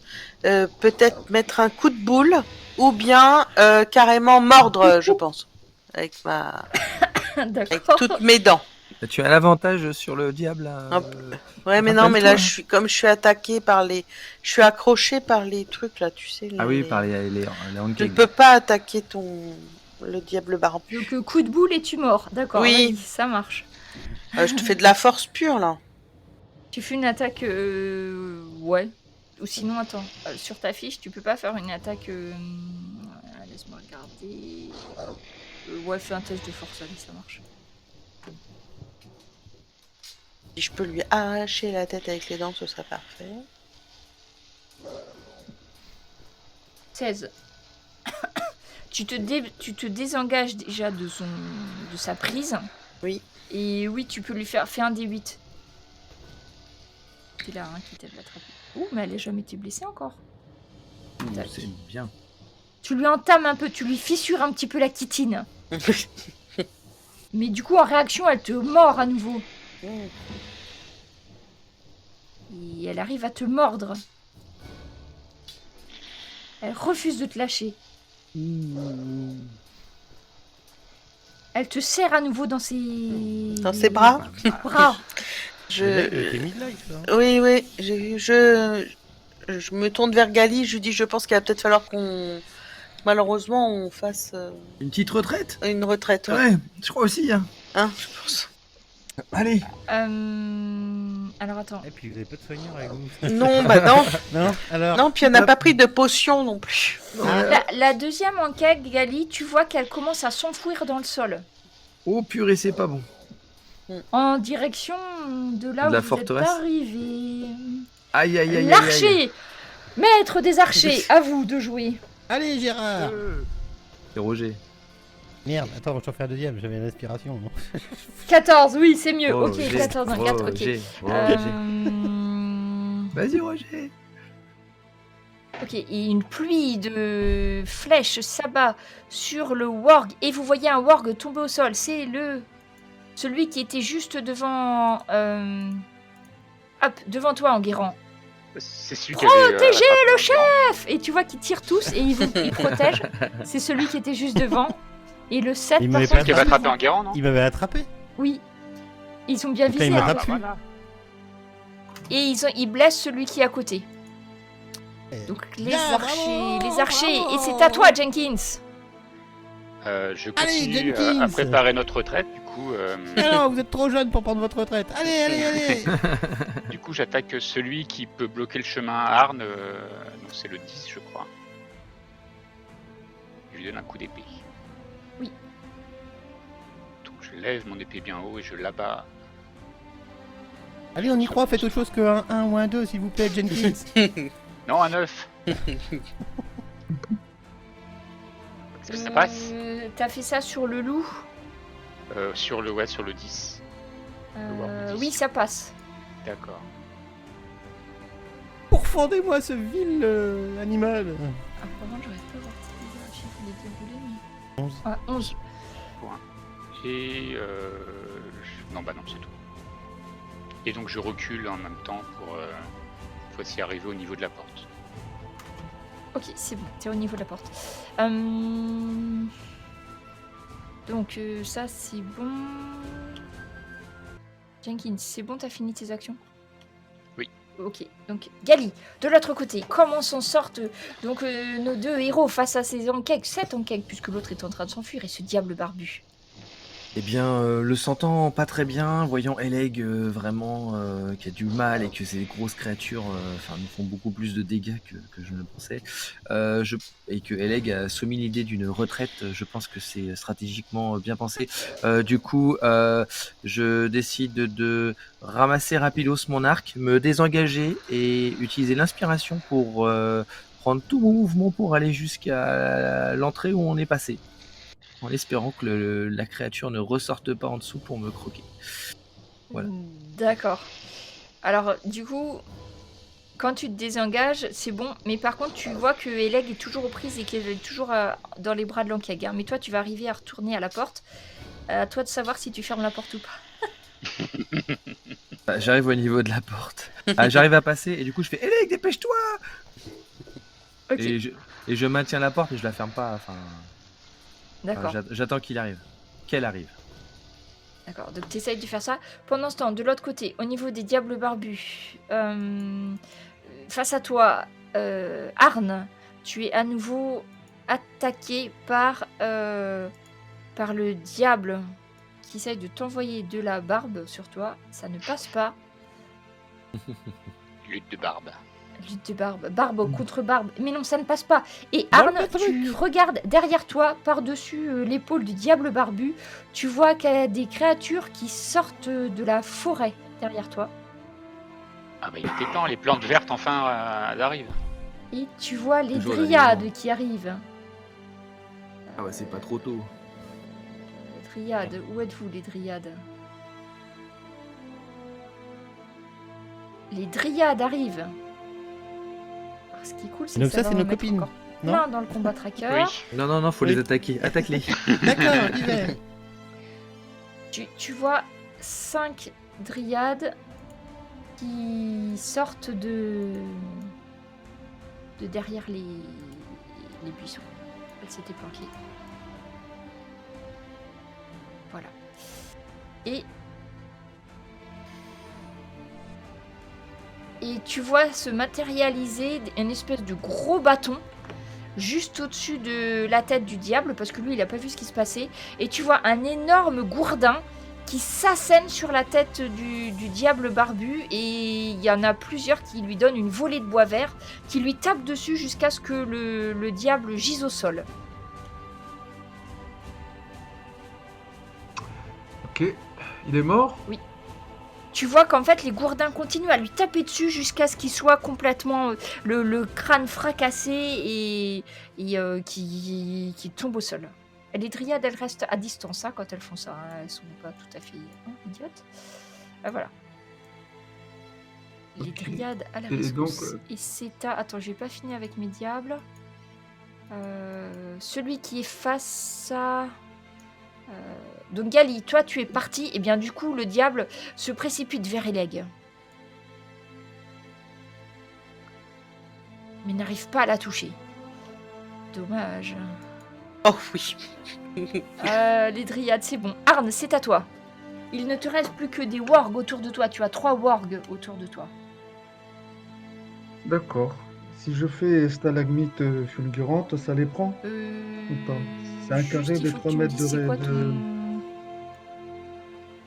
peut-être mettre un coup de boule ou bien carrément mordre, je pense, avec avec D'accord. toutes mes dents. Tu as l'avantage sur le diable là. Hop. Ouais, mais non, mais là, comme je suis attaquée par les, je suis accrochée par les trucs là, tu sais. Ah oui, les- par les Je ne Hanking. peux pas attaquer le diable barbu. Donc coup de boule et tu mords. D'accord. Oui. Vas-y, ça marche. Je te fais de la force pure là. Tu fais une attaque. Ouais. Ou sinon, attends. Sur ta fiche, tu peux pas faire une attaque. Laisse-moi regarder. Ouais, fais un test de force, allez, ça marche. Si je peux lui arracher la tête avec les dents, ce serait parfait. 16. tu te désengages déjà de sa prise. Oui. Et oui, tu peux lui faire un D8. Il a un qui t'a attrapé. Ouh, mais elle a jamais été blessée encore. Ouh, c'est bien. Tu lui entames un peu, tu lui fissures un petit peu la chitine. Mais du coup, en réaction, elle te mord à nouveau. Et elle arrive à te mordre. Elle refuse de te lâcher. Elle te serre à nouveau dans ses... Dans ses bras. Bras. T'es midlife, hein. Oui, oui, j'ai vu. Je me tourne vers Gali, je lui dis, je pense qu'il va peut-être falloir qu'on, malheureusement, on fasse Une petite retraite. une retraite. Ouais. Ouais, je crois aussi. Hein. Hein, je pense. Allez. Alors attends. Et puis vous avez pas de soigneur avec vous. Non, bah non. Non, alors. Non, puis on n'a pas pris de potion non plus. La deuxième enquête, Gali, tu vois qu'elle commence à s'enfouir dans le sol. Oh purée, c'est pas bon. En direction de là De la où vous forteresse. êtes arrivé. Aïe aïe aïe aïe. aïe. L'archer, maître des archers, à vous de jouer. Allez, Gérard. C'est Roger. Merde, attends, je t'en fais un deuxième, j'avais une inspiration. 14, oui, c'est mieux. Ok, Roger, 14 en 4, ok. Roger, Roger. Vas-y Roger. Ok, et une pluie de flèches s'abat sur le warg. Et vous voyez un warg tomber au sol. C'est celui qui était juste devant... Hop, devant toi, Enguerrand. C'est celui qui avait. Protégez attrapé le un chef. Et tu vois qu'ils tirent tous et ils protègent. C'est celui qui était juste devant. Et le 7, Il par m'avait contre... Celui qui avait attrapé un Guérand, non? Il m'avait attrapé. Oui. Ils sont bien Donc là, visés. il hein. m'attrape plus. voilà. Et ils blessent celui qui est à côté. Donc les Bien, archers, bravo, les archers. bravo. Et c'est à toi, Jenkins. Je Allez, continue Jenkins. à préparer notre retraite. Du coup, Ah non, vous êtes trop jeune pour prendre votre retraite. Allez, allez, allez. coup, j'attaque celui qui peut bloquer le chemin à Arne. Donc c'est le 10, je crois. Je lui donne un coup d'épée. Oui. Donc je lève mon épée bien haut et je l'abats. Allez, on y croit, faites autre chose qu'un 1 ou un 2, s'il vous plaît, Jenkins. Non, un 9. Est-ce que ça passe? T'as fait ça sur le loup? Sur le 10. Le 10. Oui, ça passe. D'accord. Pourfendez-moi ce vil animal. Ah, par contre, j'aurais pas voir si les déroulés, mais... 11. Ah, 11. Et non, bah non, c'est tout. Et donc je recule en même temps pour cette fois-ci arriver au niveau de la porte. Ok, c'est bon, t'es au niveau de la porte. Donc ça, c'est bon. Jenkins, c'est bon, t'as fini tes actions? Oui. Ok, donc Gali, de l'autre côté, comment s'en sortent donc nos deux héros face à ces enquêtes, cette enquête, puisque l'autre est en train de s'enfuir, et ce diable barbu? Eh bien, le sentant pas très bien, voyant Eleg vraiment qui a du mal et que ces grosses créatures nous font beaucoup plus de dégâts que je ne le pensais, et que Eleg a soumis l'idée d'une retraite, je pense que c'est stratégiquement bien pensé. Du coup, je décide de ramasser rapidos mon arc, me désengager et utiliser l'inspiration pour prendre tout mon mouvement pour aller jusqu'à l'entrée où on est passé. En espérant que la créature ne ressorte pas en dessous pour me croquer. Voilà. D'accord. Alors, du coup, quand tu te désengages, c'est bon, mais par contre, tu vois que Eleg est toujours aux prises et qu'elle est toujours dans les bras de Lankeg. Mais toi, tu vas arriver à retourner à la porte. À toi de savoir si tu fermes la porte ou pas. Bah, j'arrive au niveau de la porte. J'arrive à passer et du coup, je fais « Eleg, dépêche-toi !» Ok, et je maintiens la porte et je la ferme pas. d'accord. J'attends qu'elle arrive. D'accord, donc tu essayes de faire ça. Pendant ce temps, de l'autre côté, au niveau des diables barbus, face à toi, Arne, tu es à nouveau attaqué par le diable qui essaye de t'envoyer de la barbe sur toi. Ça ne passe pas. Lutte de barbe. Lutte de barbe. Barbe contre barbe. Mais non, ça ne passe pas. Et Dans Arne, le truc. tu regardes derrière toi, par-dessus l'épaule du diable barbu. Tu vois qu'il y a des créatures qui sortent de la forêt derrière toi. Ah bah il était temps, les plantes vertes enfin elles arrivent. Et tu vois les Toujours dryades qui arrivent. Ah ouais, c'est pas trop tôt. Les dryades, où êtes-vous les dryades? Les dryades arrivent. Alors, ce qui est cool, c'est que Donc ça, va c'est en nos mettre copines, encore non? plein dans le combat tracker. Oui. Non, faut Oui. les attaquer. Attaque-les. D'accord, j'y vais. Tu vois 5 dryades qui sortent de derrière les buissons. Elles s'étaient planquées. Voilà. Et tu vois se matérialiser une espèce de gros bâton juste au-dessus de la tête du diable, parce que lui, il n'a pas vu ce qui se passait. Et tu vois un énorme gourdin qui s'assène sur la tête du diable barbu, et il y en a plusieurs qui lui donnent une volée de bois vert, qui lui tapent dessus jusqu'à ce que le diable gise au sol. Ok. Il est mort? Tu vois qu'en fait les gourdins continuent à lui taper dessus jusqu'à ce qu'il soit complètement le crâne fracassé et qui tombe au sol. Les dryades, elles restent à distance quand elles font ça. Elles sont pas tout à fait idiotes. Voilà. Les Ok. dryades à la Et rescousse. donc, Et c'est à... Attends, j'ai pas fini avec mes diables. Celui qui est face à... Donc Gali, toi tu es parti, et bien du coup le diable se précipite vers Eleg. Mais n'arrive pas à la toucher. Dommage. Oh oui. Les dryades, c'est bon. Arne, c'est à toi. Il ne te reste plus que des wargs autour de toi. Tu as 3 wargs autour de toi. d'accord. Si je fais stalagmite fulgurante, ça les prend? Ou pas? C'est un Juste, carré il de faut que 3 tu me mètres dises c'est quoi de... ton...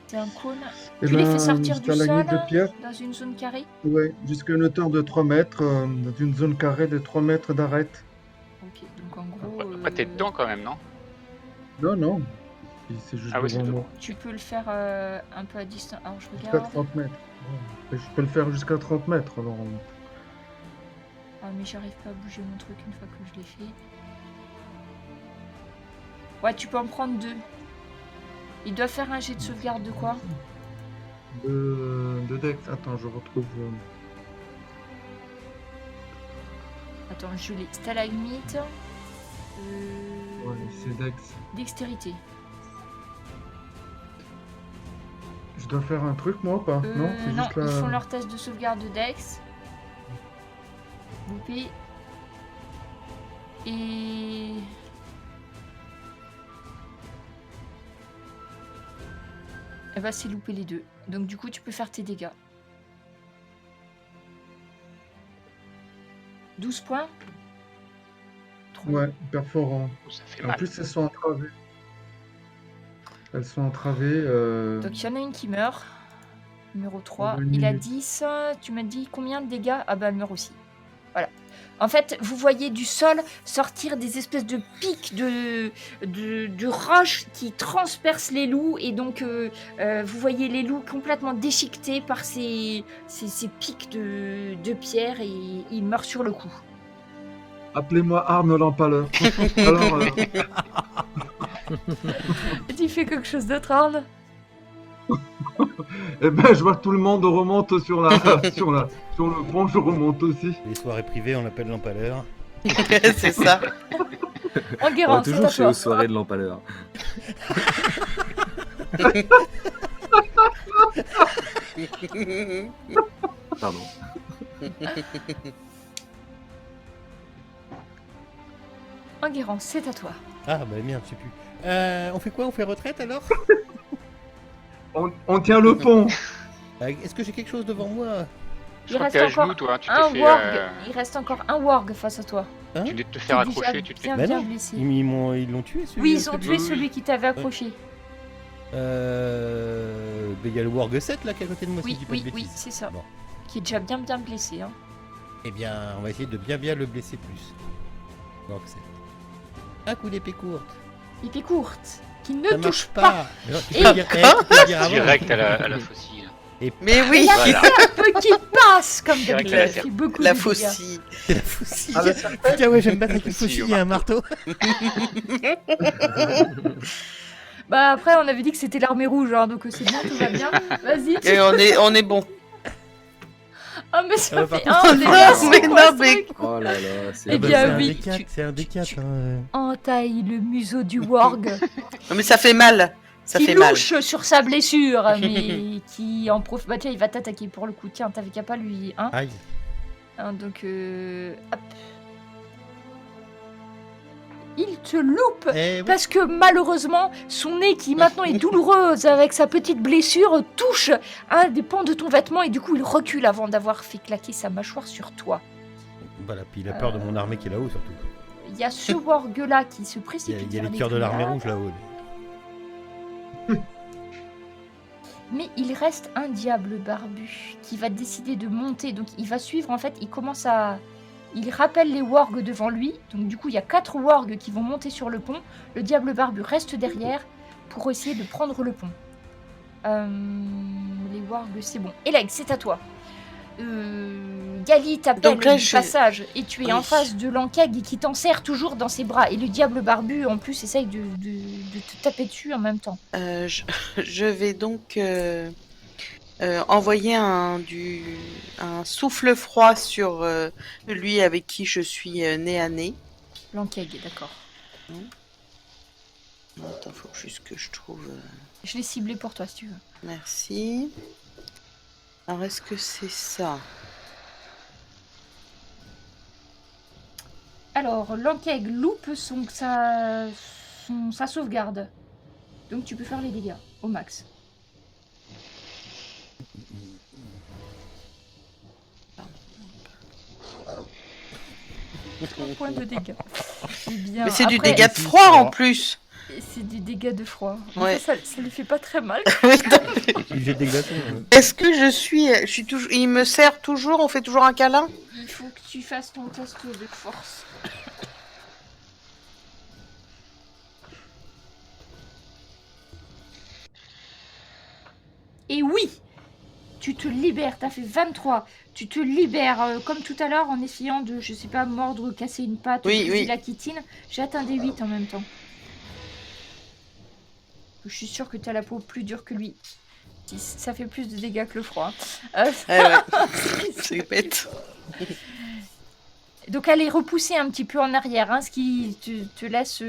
C'est un cône. Eh Tu les fais ben, sortir du stalagmite sol de pierre, dans une zone carrée? ouais, jusqu'à une hauteur de 3 mètres, dans une zone carrée de 3 mètres d'arête. Ok, donc en gros... Après, t'es dedans quand même, non? Non, non, c'est juste Ah oui, c'est devant devant. moi. Tu peux le faire un peu à distance. Alors je Jusqu'à regarde. 30 mètres. Ouais. Je peux le faire jusqu'à 30 mètres, alors. Ah mais j'arrive pas à bouger mon truc une fois que je l'ai fait. Ouais, tu peux en prendre 2. Il doit faire un jet de sauvegarde de quoi? De Dex. Attends, je retrouve. Attends, je l'ai. Stalagmite. Ouais, c'est Dex. Dextérité. Je dois faire un truc, moi, ou pas? Non, c'est non, juste ils font la. leur test de sauvegarde de Dex. Loupé. Et... Eh bah c'est loupé les deux. Donc du coup tu peux faire tes dégâts. 12 points. Trop Ouais, bien. perforant. Oh, ça fait En mal. plus, elles sont entravées. Elles sont entravées. Donc il y en a une qui meurt. Numéro 3. Dans une Il a minute. 10. Tu m'as dit combien de dégâts? Ah bah elle meurt aussi. Voilà. En fait, vous voyez du sol sortir des espèces de pics de roches qui transpercent les loups. Et donc, vous voyez les loups complètement déchiquetés par ces pics de pierre et ils meurent sur le coup. Appelez-moi Arne l'Empaleur. Alors, Tu fais quelque chose d'autre, Arne? eh ben, je vois que tout le monde remonte sur le pont, je remonte aussi. Les soirées privées, on l'appelle l'empaleur. C'est ça. Enguerrand, c'est toujours à chez toi. aux soirées de l'empaleur. Pardon. Enguerrand, c'est à toi. Ah bah merde, je sais plus. On fait quoi? On fait retraite alors? On tient le pont. Est-ce que j'ai quelque chose devant moi? Je Il crois que reste t'es à genoux, encore toi. Hein. Tu un t'es fait. warg. Il reste encore un warg face à toi. Hein? Tu venais de te faire T'es déjà accrocher, tu te fais. bien, Bah bien non, blessé. ils l'ont tué celui Oui, ils ont tué Oui. celui qui t'avait accroché. Bah, il y a le Warg 7 là qui est à côté de moi si Oui, je dis pas oui, de oui, bêtises. c'est ça. Bon. Qui est déjà bien blessé. Hein. Eh bien, on va essayer de bien le blesser plus. Warg 7. Un coup d'épée courte. Épée courte. Qui ne Ça touche marche pas. pas. Alors, tu peux Et dire, tu peux dire avant. Direct à la faucille. Mais oui, Voilà. Un peu qui passe comme Direct d'habitude. à la Il fait terre. beaucoup la de dégâts. faucille. C'est la faucille. Ah, mais ça fait- Putain, ouais, j'aime battre avec une Faucille faucille et un marteau. Bah après, on avait dit que c'était l'armée rouge, hein, donc c'est bon, tout va bien. Vas-y. Et on est bon. Ah mais ça Ah, par fait contre, un dégât, non, c'est mais quoi non, ce mais- truc? Oh là là, c'est Eh bah, bien, c'est un oui, D4, tu- c'est un D4. tu- hein. Entaille le museau du warg Non, mais ça fait mal. Ça qui fait mal. louche sur sa blessure, mais qui en profite. Bah tiens, il va t'attaquer pour le coup. Tiens, t'avais qu'à pas lui. Hein, Aïe. donc, hop. Il te loupe Eh oui. parce que malheureusement, son nez qui maintenant est douloureuse avec sa petite blessure touche un des pans de ton vêtement et du coup il recule avant d'avoir fait claquer sa mâchoire sur toi. Voilà, puis il a peur de mon armée qui est là-haut surtout. Il y a ce warg là qui se Il y a, précipite il y a vers les cœurs de l'armée grenades. rouge là-haut. Mais il reste un diable barbu qui va décider de monter. Donc il va suivre, en fait, il commence à... Il rappelle les wargs devant lui. Donc du coup, il y a 4 wargs qui vont monter sur le pont. Le diable barbu reste derrière pour essayer de prendre le pont. Les wargs, c'est bon. Eleg, c'est à toi. Gali t'appelle Donc là, du je- passage et tu es en Oui. face de Lankeg qui t'en serre toujours dans ses bras. Et le diable barbu, en plus, essaye de te taper dessus en même temps. Je vais donc envoyer un souffle froid sur lui avec qui je suis nez à nez. Lankeg, d'accord. Attends, faut juste que je trouve. Je l'ai ciblé pour toi si tu veux. Merci. Alors, est-ce que c'est ça? Alors, Lankeg loupe sa sauvegarde. Donc tu peux faire les dégâts au max. Un point de dégâts. Eh bien, Mais c'est du après- dégât de froid en plus. C'est du dégât de froid. Ouais. Ça lui fait pas très mal. Il jette des glaçons. Est-ce que je suis toujours... Il me sert toujours? On fait toujours un câlin? Il faut que tu fasses ton test de force. Et oui, tu te libères, t'as fait 23. Tu te libères, comme tout à l'heure, en essayant de, je sais pas, mordre, casser une patte, Oui, briser oui. la chitine. J'ai atteint des 8 en même temps. Je suis sûre que t'as la peau plus dure que lui. Ça fait plus de dégâts que le froid. Ouais, c'est bête. Donc elle est repoussée un petit peu en arrière, hein, ce qui te laisse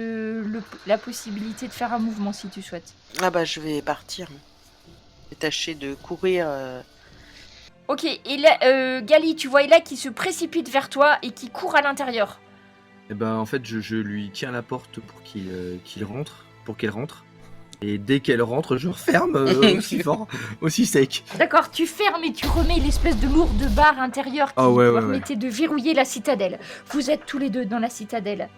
la possibilité de faire un mouvement si tu souhaites. Ah bah je vais partir. Je vais tâcher de courir. Ok, et là, Gali, tu vois Ela qui se précipite vers toi et qui court à l'intérieur. Et ben en fait je lui tiens la porte pour qu'il rentre, pour qu'elle rentre. Et dès qu'elle rentre, je referme aussi fort, aussi sec. D'accord, tu fermes et tu remets l'espèce de lourde barre intérieure qui permettait de verrouiller la citadelle. Vous êtes tous les deux dans la citadelle.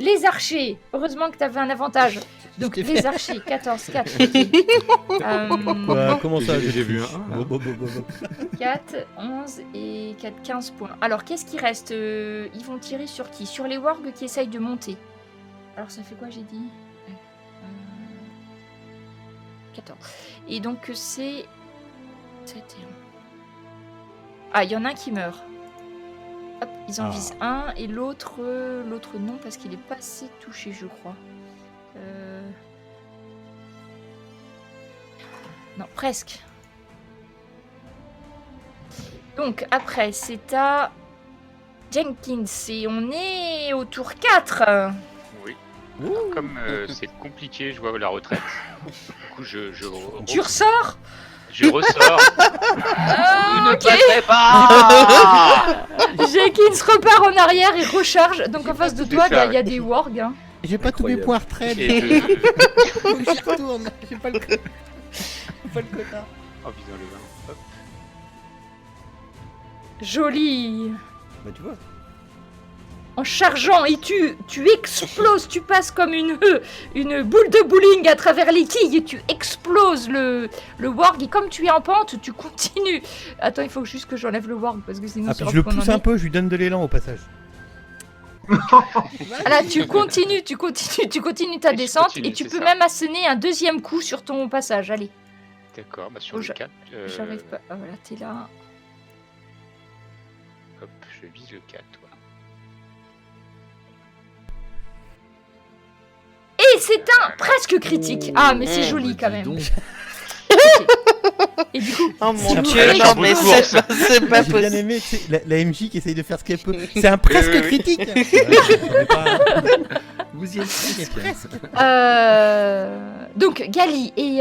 Les archers, heureusement que tu avais un avantage. Donc les archers, 14, 4. Comment ça? J'ai vu un. 4, 11 et 4, 15 points. Alors qu'est-ce qui reste? Ils vont tirer sur qui? Sur les wargs qui essayent de monter. Alors ça fait quoi j'ai dit? 14. Et donc c'est 7 et 1. Ah, il y en a un qui meurt. Hop, ils en visent un et l'autre non parce qu'il est pas assez touché, je crois. Non, presque. Donc après, c'est à Jenkins et on est au tour 4. Oui. Alors, comme c'est compliqué, je vois la retraite. Du coup, Tu ressors? je ressors. Vous ne ok. passerez pas. Jenkins repart en arrière et recharge. Donc en face de toi, ça, il y a des wargs. Hein. J'ai pas tous mes points retraite. Et je... Faut que j'y retourne. J'ai pas le quota. En visant le 20. Hop. Joli. Bah tu vois. En chargeant et tu exploses, tu passes comme une boule de bowling à travers les quilles et tu exploses le warg et comme tu es en pente, tu continues. Attends, il faut juste que j'enlève le warg parce que sinon Ah, puis je le pousse un peu, je lui donne de l'élan au passage. Là, tu continues ta Et je descente continue, et tu c'est peux ça. même asséner un deuxième coup sur ton passage. Allez, D'accord, bah sur Oh, le 4. j'arrive pas. Ah, voilà, t'es là. Hop, je vise le 4. Voilà. Et c'est un presque critique. Ah, mais c'est Oh, joli bah, quand dis même. donc. Et du coup, Oh mon tu dieu, veux- non mais c'est pas J'ai bien possible. aimé tu sais, la MJ qui essaye de faire ce qu'elle peut. C'est un presque Oui, oui. critique. On est pas- Vous y êtes presque. Donc Gali et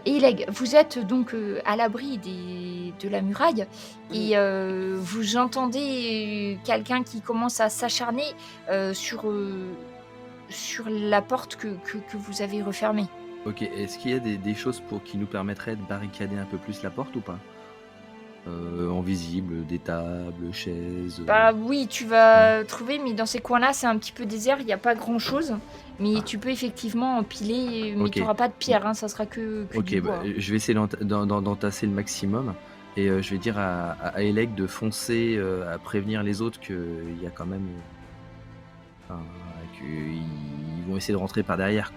Eleg, vous êtes donc à l'abri de la muraille et vous entendez quelqu'un qui commence à s'acharner sur la porte que vous avez refermée. Ok, est-ce qu'il y a des choses qui nous permettraient de barricader un peu plus la porte ou pas? En visible, des tables, chaises. Bah oui, tu vas trouver, mais dans ces coins-là, c'est un petit peu désert, il n'y a pas grand-chose. Mais tu peux effectivement empiler, mais Ok. tu n'auras pas de pierre, hein, ça sera que Ok, du bois. bah, je vais essayer d'entasser le maximum et je vais dire à Elec de foncer à prévenir les autres qu'il y a quand même. Qu'ils vont essayer de rentrer par derrière.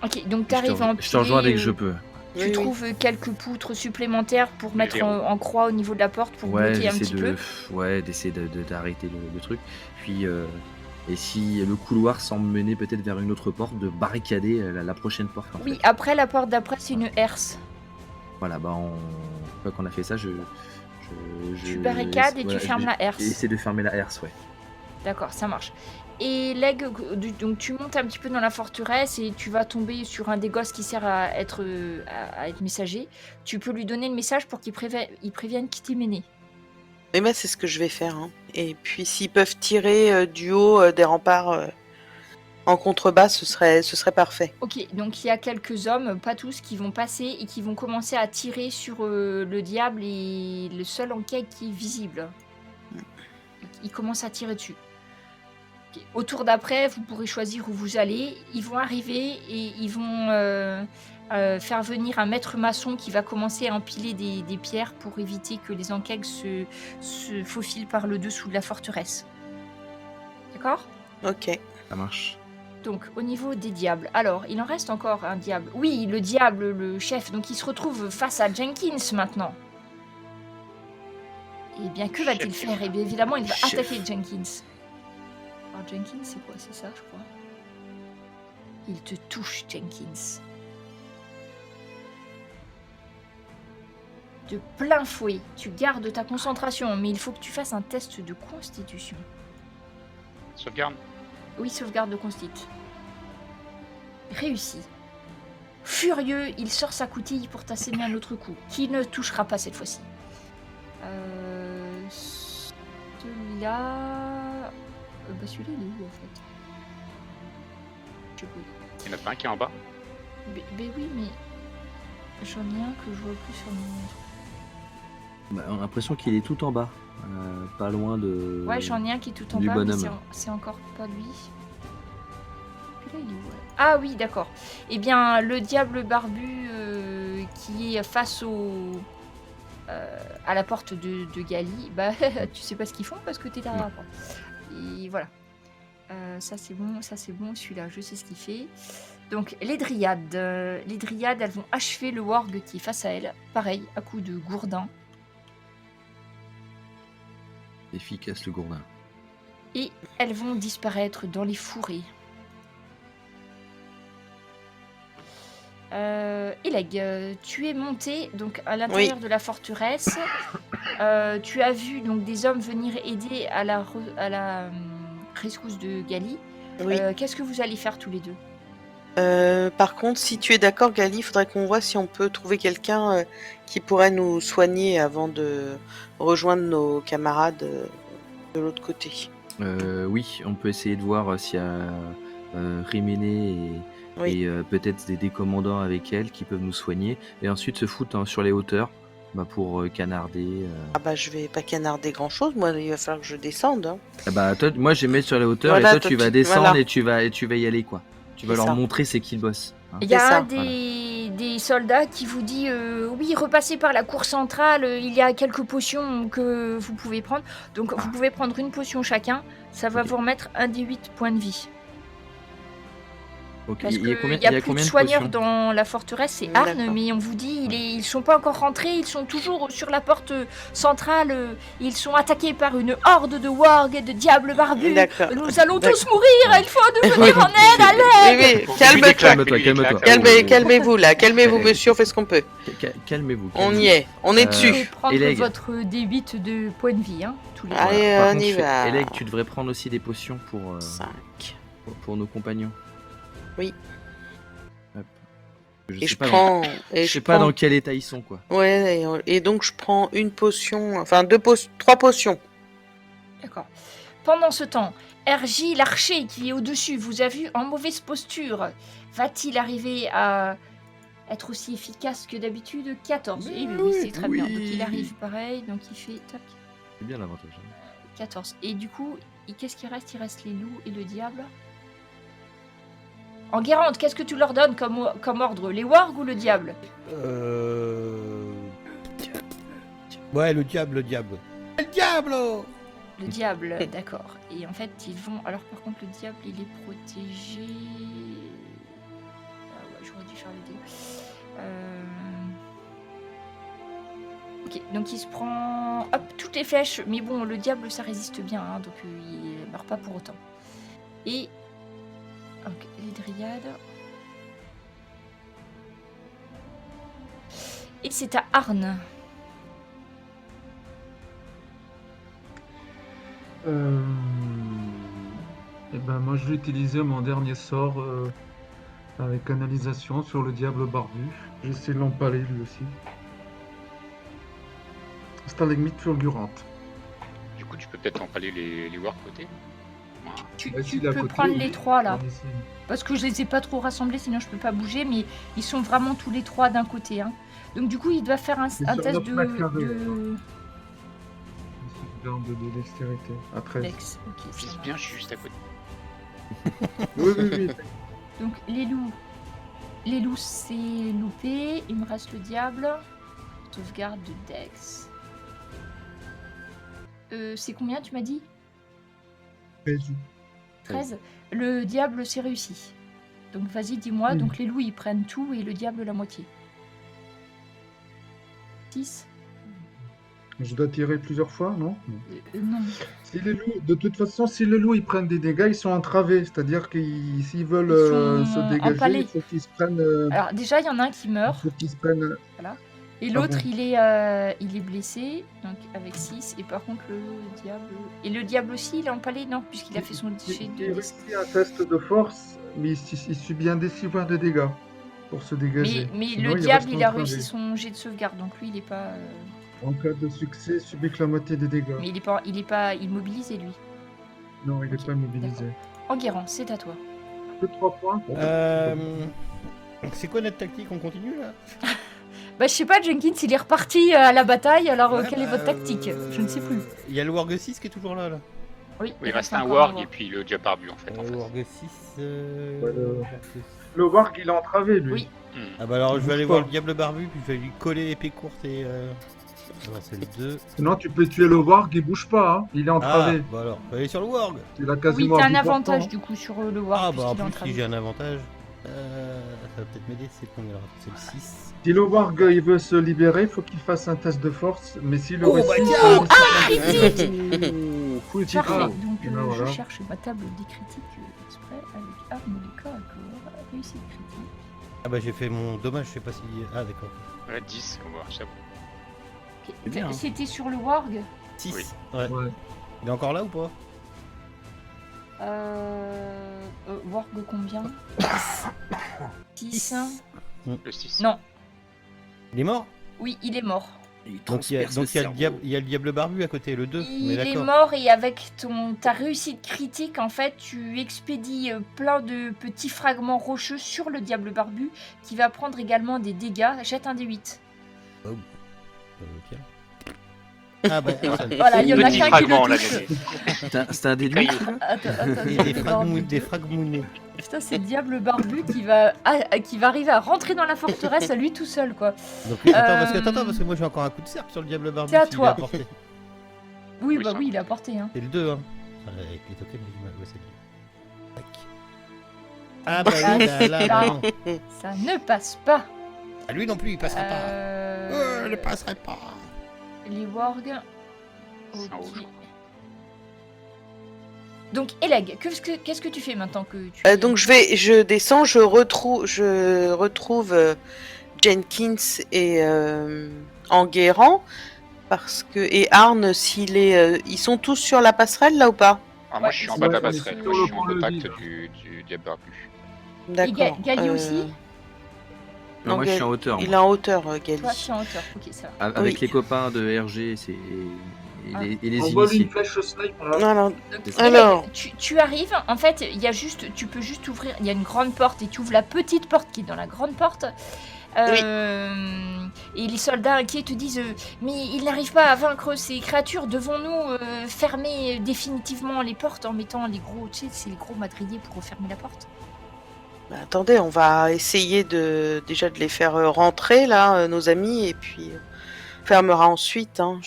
Ok, donc tu arrives à empiler. Je te rejoins dès que je peux. Tu Oui, oui. trouves quelques poutres supplémentaires pour mettre verrou. en croix au niveau de la porte pour Ouais, bloquer un j'essaie petit peu. d'essayer d'arrêter le truc. Puis, et si le couloir semble mener peut-être vers une autre porte, de barricader la prochaine porte. En Oui, fait. après la porte d'après, c'est une herse. Voilà, bah une fois qu'on a fait ça, je Tu barricades et tu fermes la herse. Essayer de fermer la herse, ouais. D'accord, ça marche. Et Leg, donc tu montes un petit peu dans la forteresse et tu vas tomber sur un des gosses qui sert à être messager. Tu peux lui donner le message pour qu'il prévienne qui t'est mené. Et ben c'est ce que je vais faire. Hein. Et puis s'ils peuvent tirer du haut des remparts en contrebas, ce serait parfait. Ok, donc il y a quelques hommes, pas tous, qui vont passer et qui vont commencer à tirer sur le diable et le seul en quête qui est visible. Ils commencent à tirer dessus. Ok. Au tour d'après, vous pourrez choisir où vous allez. Ils vont arriver et ils vont faire venir un maître maçon qui va commencer à empiler des pierres pour éviter que les enquêtes se faufilent par le dessous de la forteresse. D'accord ? Ok. Ça marche. Donc, au niveau des diables. Alors, il en reste encore un diable. Oui, le diable, le chef. Donc, il se retrouve face à Jenkins maintenant. Et bien, que va-t-il Chef. faire ? Et bien, évidemment, il va Chef. attaquer Jenkins. Alors, Jenkins, c'est quoi ? C'est ça, je crois. Il te touche, Jenkins. De plein fouet. Tu gardes ta concentration, mais il faut que tu fasses un test de constitution. Sauvegarde. Oui, sauvegarde de constit. Réussi. Furieux, il sort sa coutille pour t'asséner un autre coup, qui ne touchera pas cette fois-ci. Celui-là... celui-là, il est où, en fait ? Je sais pas. Il y en a pas un qui est en bas. Mais oui, mais... J'en ai un que je vois plus sur mon... Bah, on a l'impression qu'il est tout en bas. Pas loin de. Ouais, j'en ai un qui est tout en du bas, mais bonhomme. c'est encore pas lui. Puis là, il est où, ouais. Ah oui, d'accord. Eh bien, le diable barbu qui est face à la porte de Gali, bah, tu sais pas ce qu'ils font parce que t'es derrière la porte. Et voilà. Ça c'est bon, celui-là, je sais ce qu'il fait. Donc, les dryades, elles vont achever le warg qui est face à elles. Pareil, à coup de gourdin. Efficace le gourdin. Et elles vont disparaître dans les fourrés. Eleg, tu es monté donc à l'intérieur de la forteresse. Tu as vu donc des hommes venir aider à la rescousse de Gali. Oui. Qu'est-ce que vous allez faire tous les deux ? Par contre, si tu es d'accord, Gali, il faudrait qu'on voit si on peut trouver quelqu'un qui pourrait nous soigner avant de rejoindre nos camarades de l'autre côté. Oui, on peut essayer de voir s'il y a Riménée Oui. et peut-être des commandants avec elle qui peuvent nous soigner. Et ensuite se foutre sur les hauteurs pour canarder. Ah bah je vais pas canarder grand chose, moi il va falloir que je descende. Hein. Ah bah, toi, moi je vais mettre sur les hauteurs Voilà, et toi tu vas descendre voilà. et tu vas y aller quoi. Tu vas C'est leur ça. montrer c'est qui le boss. Hein. Il y a C'est ça, un des soldats qui vous dit oui, repassez par la cour centrale, il y a quelques potions que vous pouvez prendre. Donc vous pouvez prendre une potion chacun, ça va Ok. vous remettre un des 8 points de vie. Ok, Parce il y a qu'il combien, n'y a, il y a plus de combien de soigneurs potions dans la forteresse, c'est Arne, D'accord. mais on vous dit ils sont pas encore rentrés, ils sont toujours sur la porte centrale, ils sont attaqués par une horde de wargs et de diables barbus. D'accord. Nous allons D'accord. tous mourir, il faut nous venir en aide, allez. Oui, Pour calme-toi. lui des claques, Calme-toi, lui des calme-toi. claques, Calmez-vous là, calmez-vous monsieur, on fait ce qu'on peut. Calmez-vous. On y est, on est Vous dessus. pouvez prendre Eleg. votre D8 de points de vie, hein, tous les deux. Allez, Par on contre, y va. Eleg, tu devrais prendre aussi des potions pour 5. nos compagnons. Oui. Hop. Et je pas prends. je sais pas dans quel état ils sont quoi. Ouais, et donc je prends une potion, enfin 3 potions. D'accord. Pendant ce temps, RJ, l'archer qui est au-dessus, vous a vu en mauvaise posture. Va-t-il arriver à être aussi efficace que d'habitude ? 14. Eh oui, c'est très bien. Donc il arrive pareil, donc il fait tac, C'est bien l'avantage. 14. Et du coup, qu'est-ce qui reste ? Il reste les loups et le diable. En Guérande, qu'est-ce que tu leur donnes comme ordre ? Les wargs ou le diable ? Ouais, le diable. Le diablo. Le diable, d'accord. Et en fait, ils vont... Alors par contre, le diable, il est protégé... Ah ouais, j'aurais dû faire le dé. Ok, donc il se prend... Hop, toutes les flèches. Mais bon, le diable, ça résiste bien, hein, donc il meurt pas pour autant. Et... Ok, les dryades... Et c'est à Arne. Et ben moi je vais utiliser mon dernier sort avec canalisation sur le diable barbu. J'essaie de l'empaler lui aussi. Stalagmite fulgurante. Du coup, tu peux peut-être empaler les wargs côté. Ouais. Tu S'il est à peux côté, prendre oui. les trois là. On essaie. Parce que je les ai pas trop rassemblés, sinon je peux pas bouger, mais ils sont vraiment tous les trois d'un côté. Hein. Donc du coup, il doit faire un C'est test sur notre mètre carré, de... Sauvegarde de dextérité. À 13. Dex. Ok, ça Vise marche. bien, je suis juste à côté. Oui. Donc les loups. Les loups, c'est loupé. Il me reste le diable. Sauvegarde de Dex. C'est combien tu m'as dit 13. Le diable, c'est réussi. Donc vas-y, dis-moi. Donc les loups, ils prennent tout et le diable, la moitié. 6. Je dois tirer plusieurs fois, non? Non. Si les loups, de toute façon, si les loups ils prennent des dégâts, ils sont entravés. C'est-à-dire qu'ils s'ils veulent Ils sont se dégager, empalés. il faut qu'ils se prennent. Alors déjà, il y en a un qui Il meurt. faut qu'ils se prennent. Et l'autre, bon. il est blessé. Donc avec 6. Et par contre, le diable... Et le diable aussi, il est empalé? Non, puisqu'il a fait son jet Il de... réussit un test de force, mais il subit un D6 points de dégâts pour se dégager. Mais Sinon, le il diable, reste il a entravé. réussi son jet de sauvegarde. Donc lui, il est pas... En cas de succès, il subit que la moitié des dégâts. Mais il est pas immobilisé, lui. Non, il n'est Ok, pas mobilisé. Enguerrand, c'est à toi. Que 3 points. C'est quoi notre tactique? On continue là? Bah, je sais pas, Jenkins, il est reparti à la bataille, alors Ouais, quelle est votre tactique? Je ne sais plus. Il y a le Warg 6 qui est toujours là. Oui, Il reste un encore warg un et puis le diable barbu en fait. En Le face. Warg 6. Le Warg, il est entravé, lui. Oui. Hmm. Ah bah alors je vais aller Bouge pas. voir le diable barbu, puis je vais lui coller épée courte et. Alors c'est le 2. Sinon, tu peux tuer le Warg, il bouge pas. Hein. Il est Ah, entravé. bah alors, faut aller sur le Warg. Il a Oui, quasiment t'as un du portant. avantage du coup sur le Warg, Ah bah en puisqu'il est plus entravé. si j'ai un avantage, ça va peut-être m'aider, c'est combien alors? C'est le 6. Si le Warg il veut se libérer, il faut qu'il fasse un test de force. Mais si le Oh, réussit, bah, il tiens. peut- Critique Full Parfait, titre. donc Ben voilà. je cherche ma table des critiques exprès avec arme de corps à corps, réussite critique. Ah bah j'ai fait mon dommage, je sais pas si. Ah d'accord. Ouais, 10, on va voir, ça va. Ok. C'est bien, hein. C'était sur le Warg 6. Oui. Ouais. Ouais. Il est encore là ou pas? Warg combien 6. Le 6. Non, Il est mort? oui, il est mort. Donc il y a le diable barbu à côté, le 2. Il est mort et avec ta réussite critique, en fait, tu expédies plein de petits fragments rocheux sur le diable barbu qui va prendre également des dégâts. Jette un D8. Tiens. Ah bah personne. Voilà, il y en a Petit qu'un qui fragment, le là, touche. gagné. C'est un déduit. Attends, Et des fragmounés. Putain, c'est le diable barbu qui va arriver à rentrer dans la forteresse à lui tout seul, quoi. Donc attends, parce que moi j'ai encore un coup de serpe sur le diable barbu. C'est à s'il toi. a porté. Oui, Oui, bah ça. oui, il a porté, hein. C'est le 2, hein. Avec les tokens, j'ai du mal. Ouais, c'est le 2. Ah bah oui, là, bah non. Ça ne passe pas. Ah, lui non plus, il passera pas. Euh, Il passerait pas. Les wargs. C'est en haut, Ok. je crois. Donc, Eleg, qu'est-ce que tu fais maintenant que tu... Donc je descends, je retrouve Jenkins et Enguerrand parce que et Arne, ils sont tous sur la passerelle là ou pas? Ah, moi je suis en bas de la Ouais, passerelle, sur moi le je suis en pont-levis, contact du diable barbu. D'accord. Gali aussi Non, moi je suis en hauteur. Il est moi. en hauteur, Gali. Toi, tu es en hauteur. Ok, ça va. Avec Oui. les copains de RG et les Envoie-lui initiés. une flèche snipe. Là. Alors, Donc, Alors. Eleg, tu arrives. En fait, tu peux juste ouvrir. Il y a une grande porte et tu ouvres la petite porte qui est dans la grande porte. Et les soldats inquiets te disent mais il n'arrive pas à vaincre ces créatures, devons-nous fermer définitivement les portes en mettant les gros, tu sais, c'est les gros madriers pour refermer la porte? bah, attendez, on va essayer déjà de les faire rentrer là, nos amis, et puis on fermera ensuite. Hein,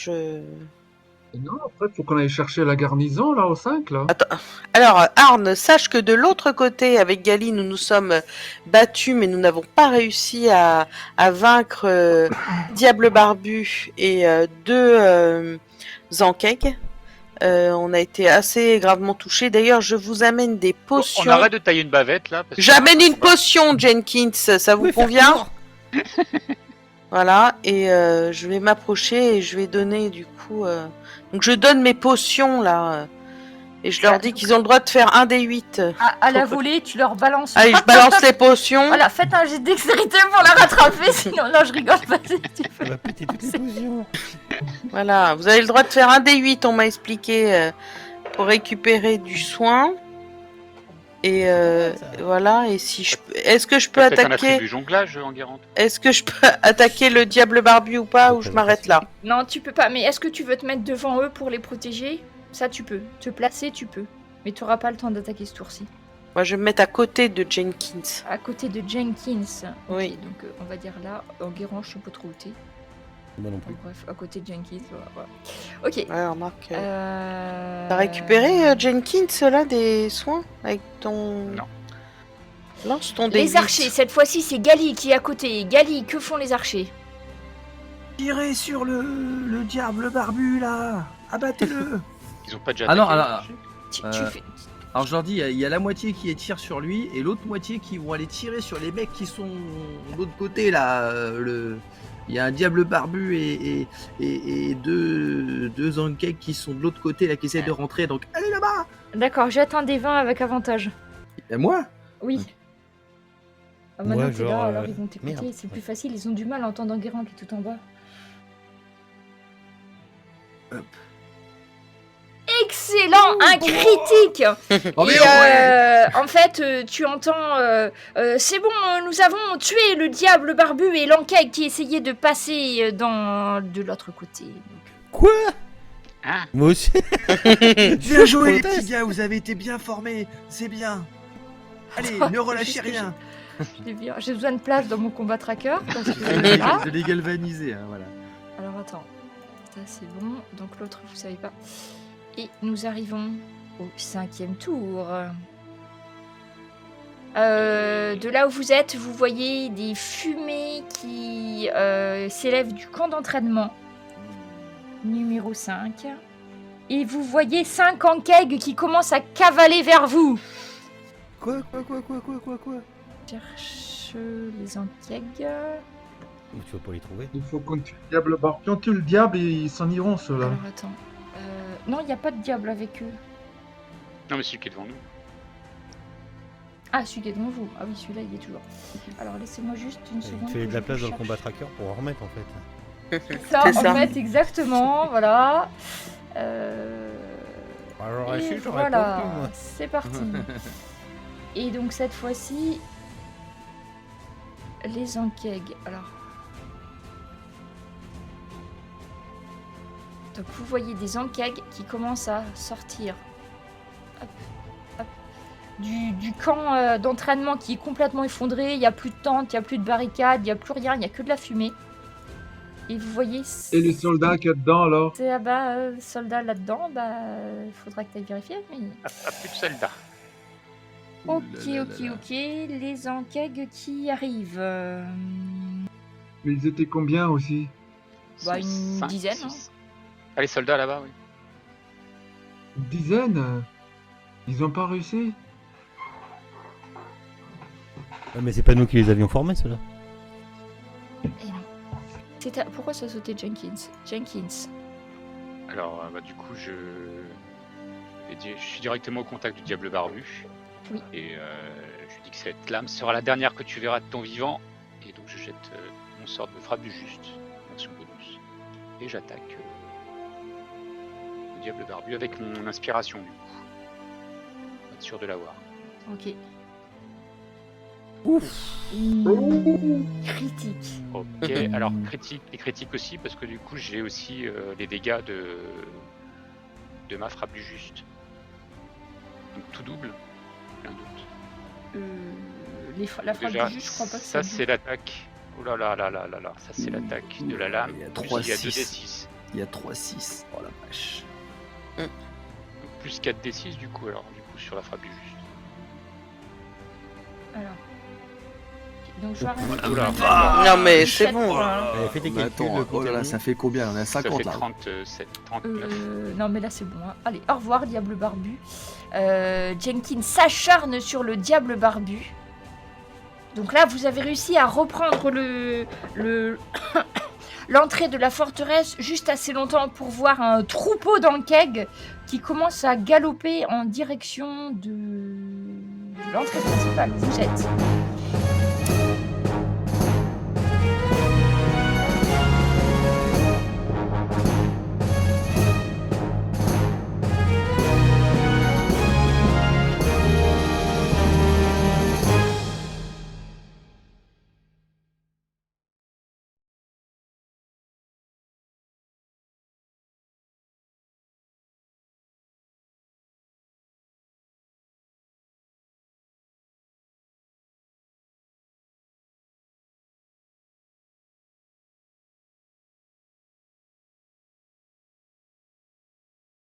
Non, après, il faut qu'on aille chercher la garnison là au 5 là. Attends. Alors, Arne, sache que de l'autre côté, avec Gali, nous nous sommes battus, mais nous n'avons pas réussi à vaincre Diable Barbu et 2 Zankeg. On a été assez gravement touchés. D'ailleurs, je vous amène des Bon, potions. on arrête de tailler une bavette là. parce que- J'amène une potion, Jenkins. Ça vous convient? Voilà, et je vais m'approcher et je vais donner du coup... Donc je donne mes potions là, et je leur dis qu'ils ont le droit de faire un des 8. À la volée, tu leur balances. Allez, je balance les potions. Voilà, faites un jet de dextérité pour la rattraper, sinon non, je rigole pas. Ça va péter toutes les potions. Voilà, vous avez le droit de faire un des 8, on m'a expliqué, pour récupérer du soin. Et voilà, et si je peux... Est-ce que je peux Peut-être un attaquer... attribut jonglage en Guérande. Est-ce que je peux attaquer le diable barbu ou pas, ou je m'arrête là? Non, tu peux pas, mais est-ce que tu veux te mettre devant eux pour les protéger? Ça, tu peux. Te placer, tu peux. Mais tu n'auras pas le temps d'attaquer ce tour-ci. Moi, je vais me mettre à côté de Jenkins. À côté de Jenkins. Ok, Oui. donc on va dire là, Enguerrand, je sais pas trop où t'es. Moi non plus. Bref, à côté de Jenkins, voilà. Ok. Ouais, remarque. T'as T'as récupéré, Jenkins, là, des soins avec ton... Non. Lance ton Les D8. archers, cette fois-ci c'est Gali qui est à côté. Gali, que font les archers? Tirez sur le diable barbu là. Abattez-le. Ils ont pas déjà Ah non, attaqué, alors- les archers Tu Euh, fais... Alors je leur dis, il y a la moitié qui tire sur lui et l'autre moitié qui vont aller tirer sur les mecs qui sont de l'autre côté là. Il y a un diable barbu et deux Ankeg qui sont de l'autre côté là qui essaient de rentrer. Donc allez là-bas. D'accord, jette un des 20 avec avantage. Et moi. Oui. Ok. Ah, maintenant Ouais, t'es genre, là, alors ils vont t'écouter, merde. c'est plus facile, ils ont du mal à entendre Enguerrand qui est tout en bas. Hop. Excellent, un critique. Oh mais Et, non, ouais. en fait, tu entends, c'est bon, nous avons tué le diable barbu et l'Ankeg qui essayait de passer de l'autre côté. Donc, Quoi? Hein? Moi aussi. Bien joué les Proteste. petits gars, vous avez été bien formés, c'est bien. Allez, Attends, ne relâchez juste que rien. j'ai besoin de place dans mon combat tracker. Parce que, Je voilà. l'ai galvanisé, hein, voilà. Alors attends, ça c'est bon. Donc l'autre, vous savez pas. Et nous arrivons au 5e tour. De là où vous êtes, vous voyez des fumées qui s'élèvent du camp d'entraînement numéro 5. Et vous voyez 5 Ankeg qui commencent à cavaler vers vous. Quoi? Cherche les Ankeg. Tu vas pas les trouver. Il faut qu'on tue le diable barbu. Si on tue le diable, ils s'en iront, ceux-là. Alors attends. Non, il n'y a pas de diable avec eux. Non, mais celui qui est devant nous. Ah, celui qui est devant vous. Ah oui, celui-là, il est toujours. Alors, laissez-moi juste une Il seconde. te fait que de la je place dans le cherche. combat tracker pour en remettre en fait. Ça, C'est en ça. fait, exactement. Voilà. Alors, Et j'aurais voilà, pas pu, moi. c'est parti. Et donc, cette fois-ci, les Ankeg. Alors. Donc, vous voyez des Ankeg qui commencent à sortir. Hop, hop. Du camp d'entraînement qui est complètement effondré. Il n'y a plus de tente, il n'y a plus de barricade, il n'y a plus rien, il n'y a que de la fumée. Et vous voyez. Et les soldats qu'il y a dedans, alors? C'est soldats là-dedans, faudra que tu ailles vérifier. Mais... Ah, plus de soldats. Ok, Ouh là là ok, là là. ok. Les Ankeg qui arrivent. Mais ils étaient combien aussi? Bah, Ils sont une 5, dizaine, 6. Ah, les soldats là-bas, oui. Une dizaine? Ils ont pas réussi? Ouais, mais c'est pas nous qui les avions formés, ceux-là. Et non. Pourquoi ça a sauté Jenkins? Jenkins. Alors, du coup, je suis directement au contact du diable barbu. Oui. Et je lui dis que cette lame sera la dernière que tu verras de ton vivant. Et donc, je jette mon sort de frappe du juste, action bonus. Et j'attaque le diable barbu avec mon inspiration, du coup. Pour être sûr de l'avoir. Ok. Ouf. Critique. Ok, alors critique et critique aussi, parce que du coup, j'ai aussi les dégâts de ma frappe du juste. Donc, tout double. L'un doute. La frappe Déjà, du juge, je crois pas que ça c'est. c'est l'attaque. Oh là là là là là là, ça c'est l'attaque de la lame. Il y a Plus 3, il y a 6. 2d6. Il y a 3-6. Oh la vache. Donc, plus 4d6 du coup, alors du coup sur la frappe du juste. Alors. Donc je vais arrêter. Oula. Non, mais c'est Sept bon. points. Fais tes Mais calculs. attends, oh là là, comptez-nous. ça fait combien? On a Ça 50 fait là. 37, 39. Non mais là c'est bon. Hein. Allez, au revoir diable barbu. Jenkins s'acharne sur le diable barbu. Donc là vous avez réussi à reprendre l'entrée de la forteresse juste assez longtemps pour voir un troupeau d'Ankeg qui commence à galoper en direction de l'entrée principale où vous êtes.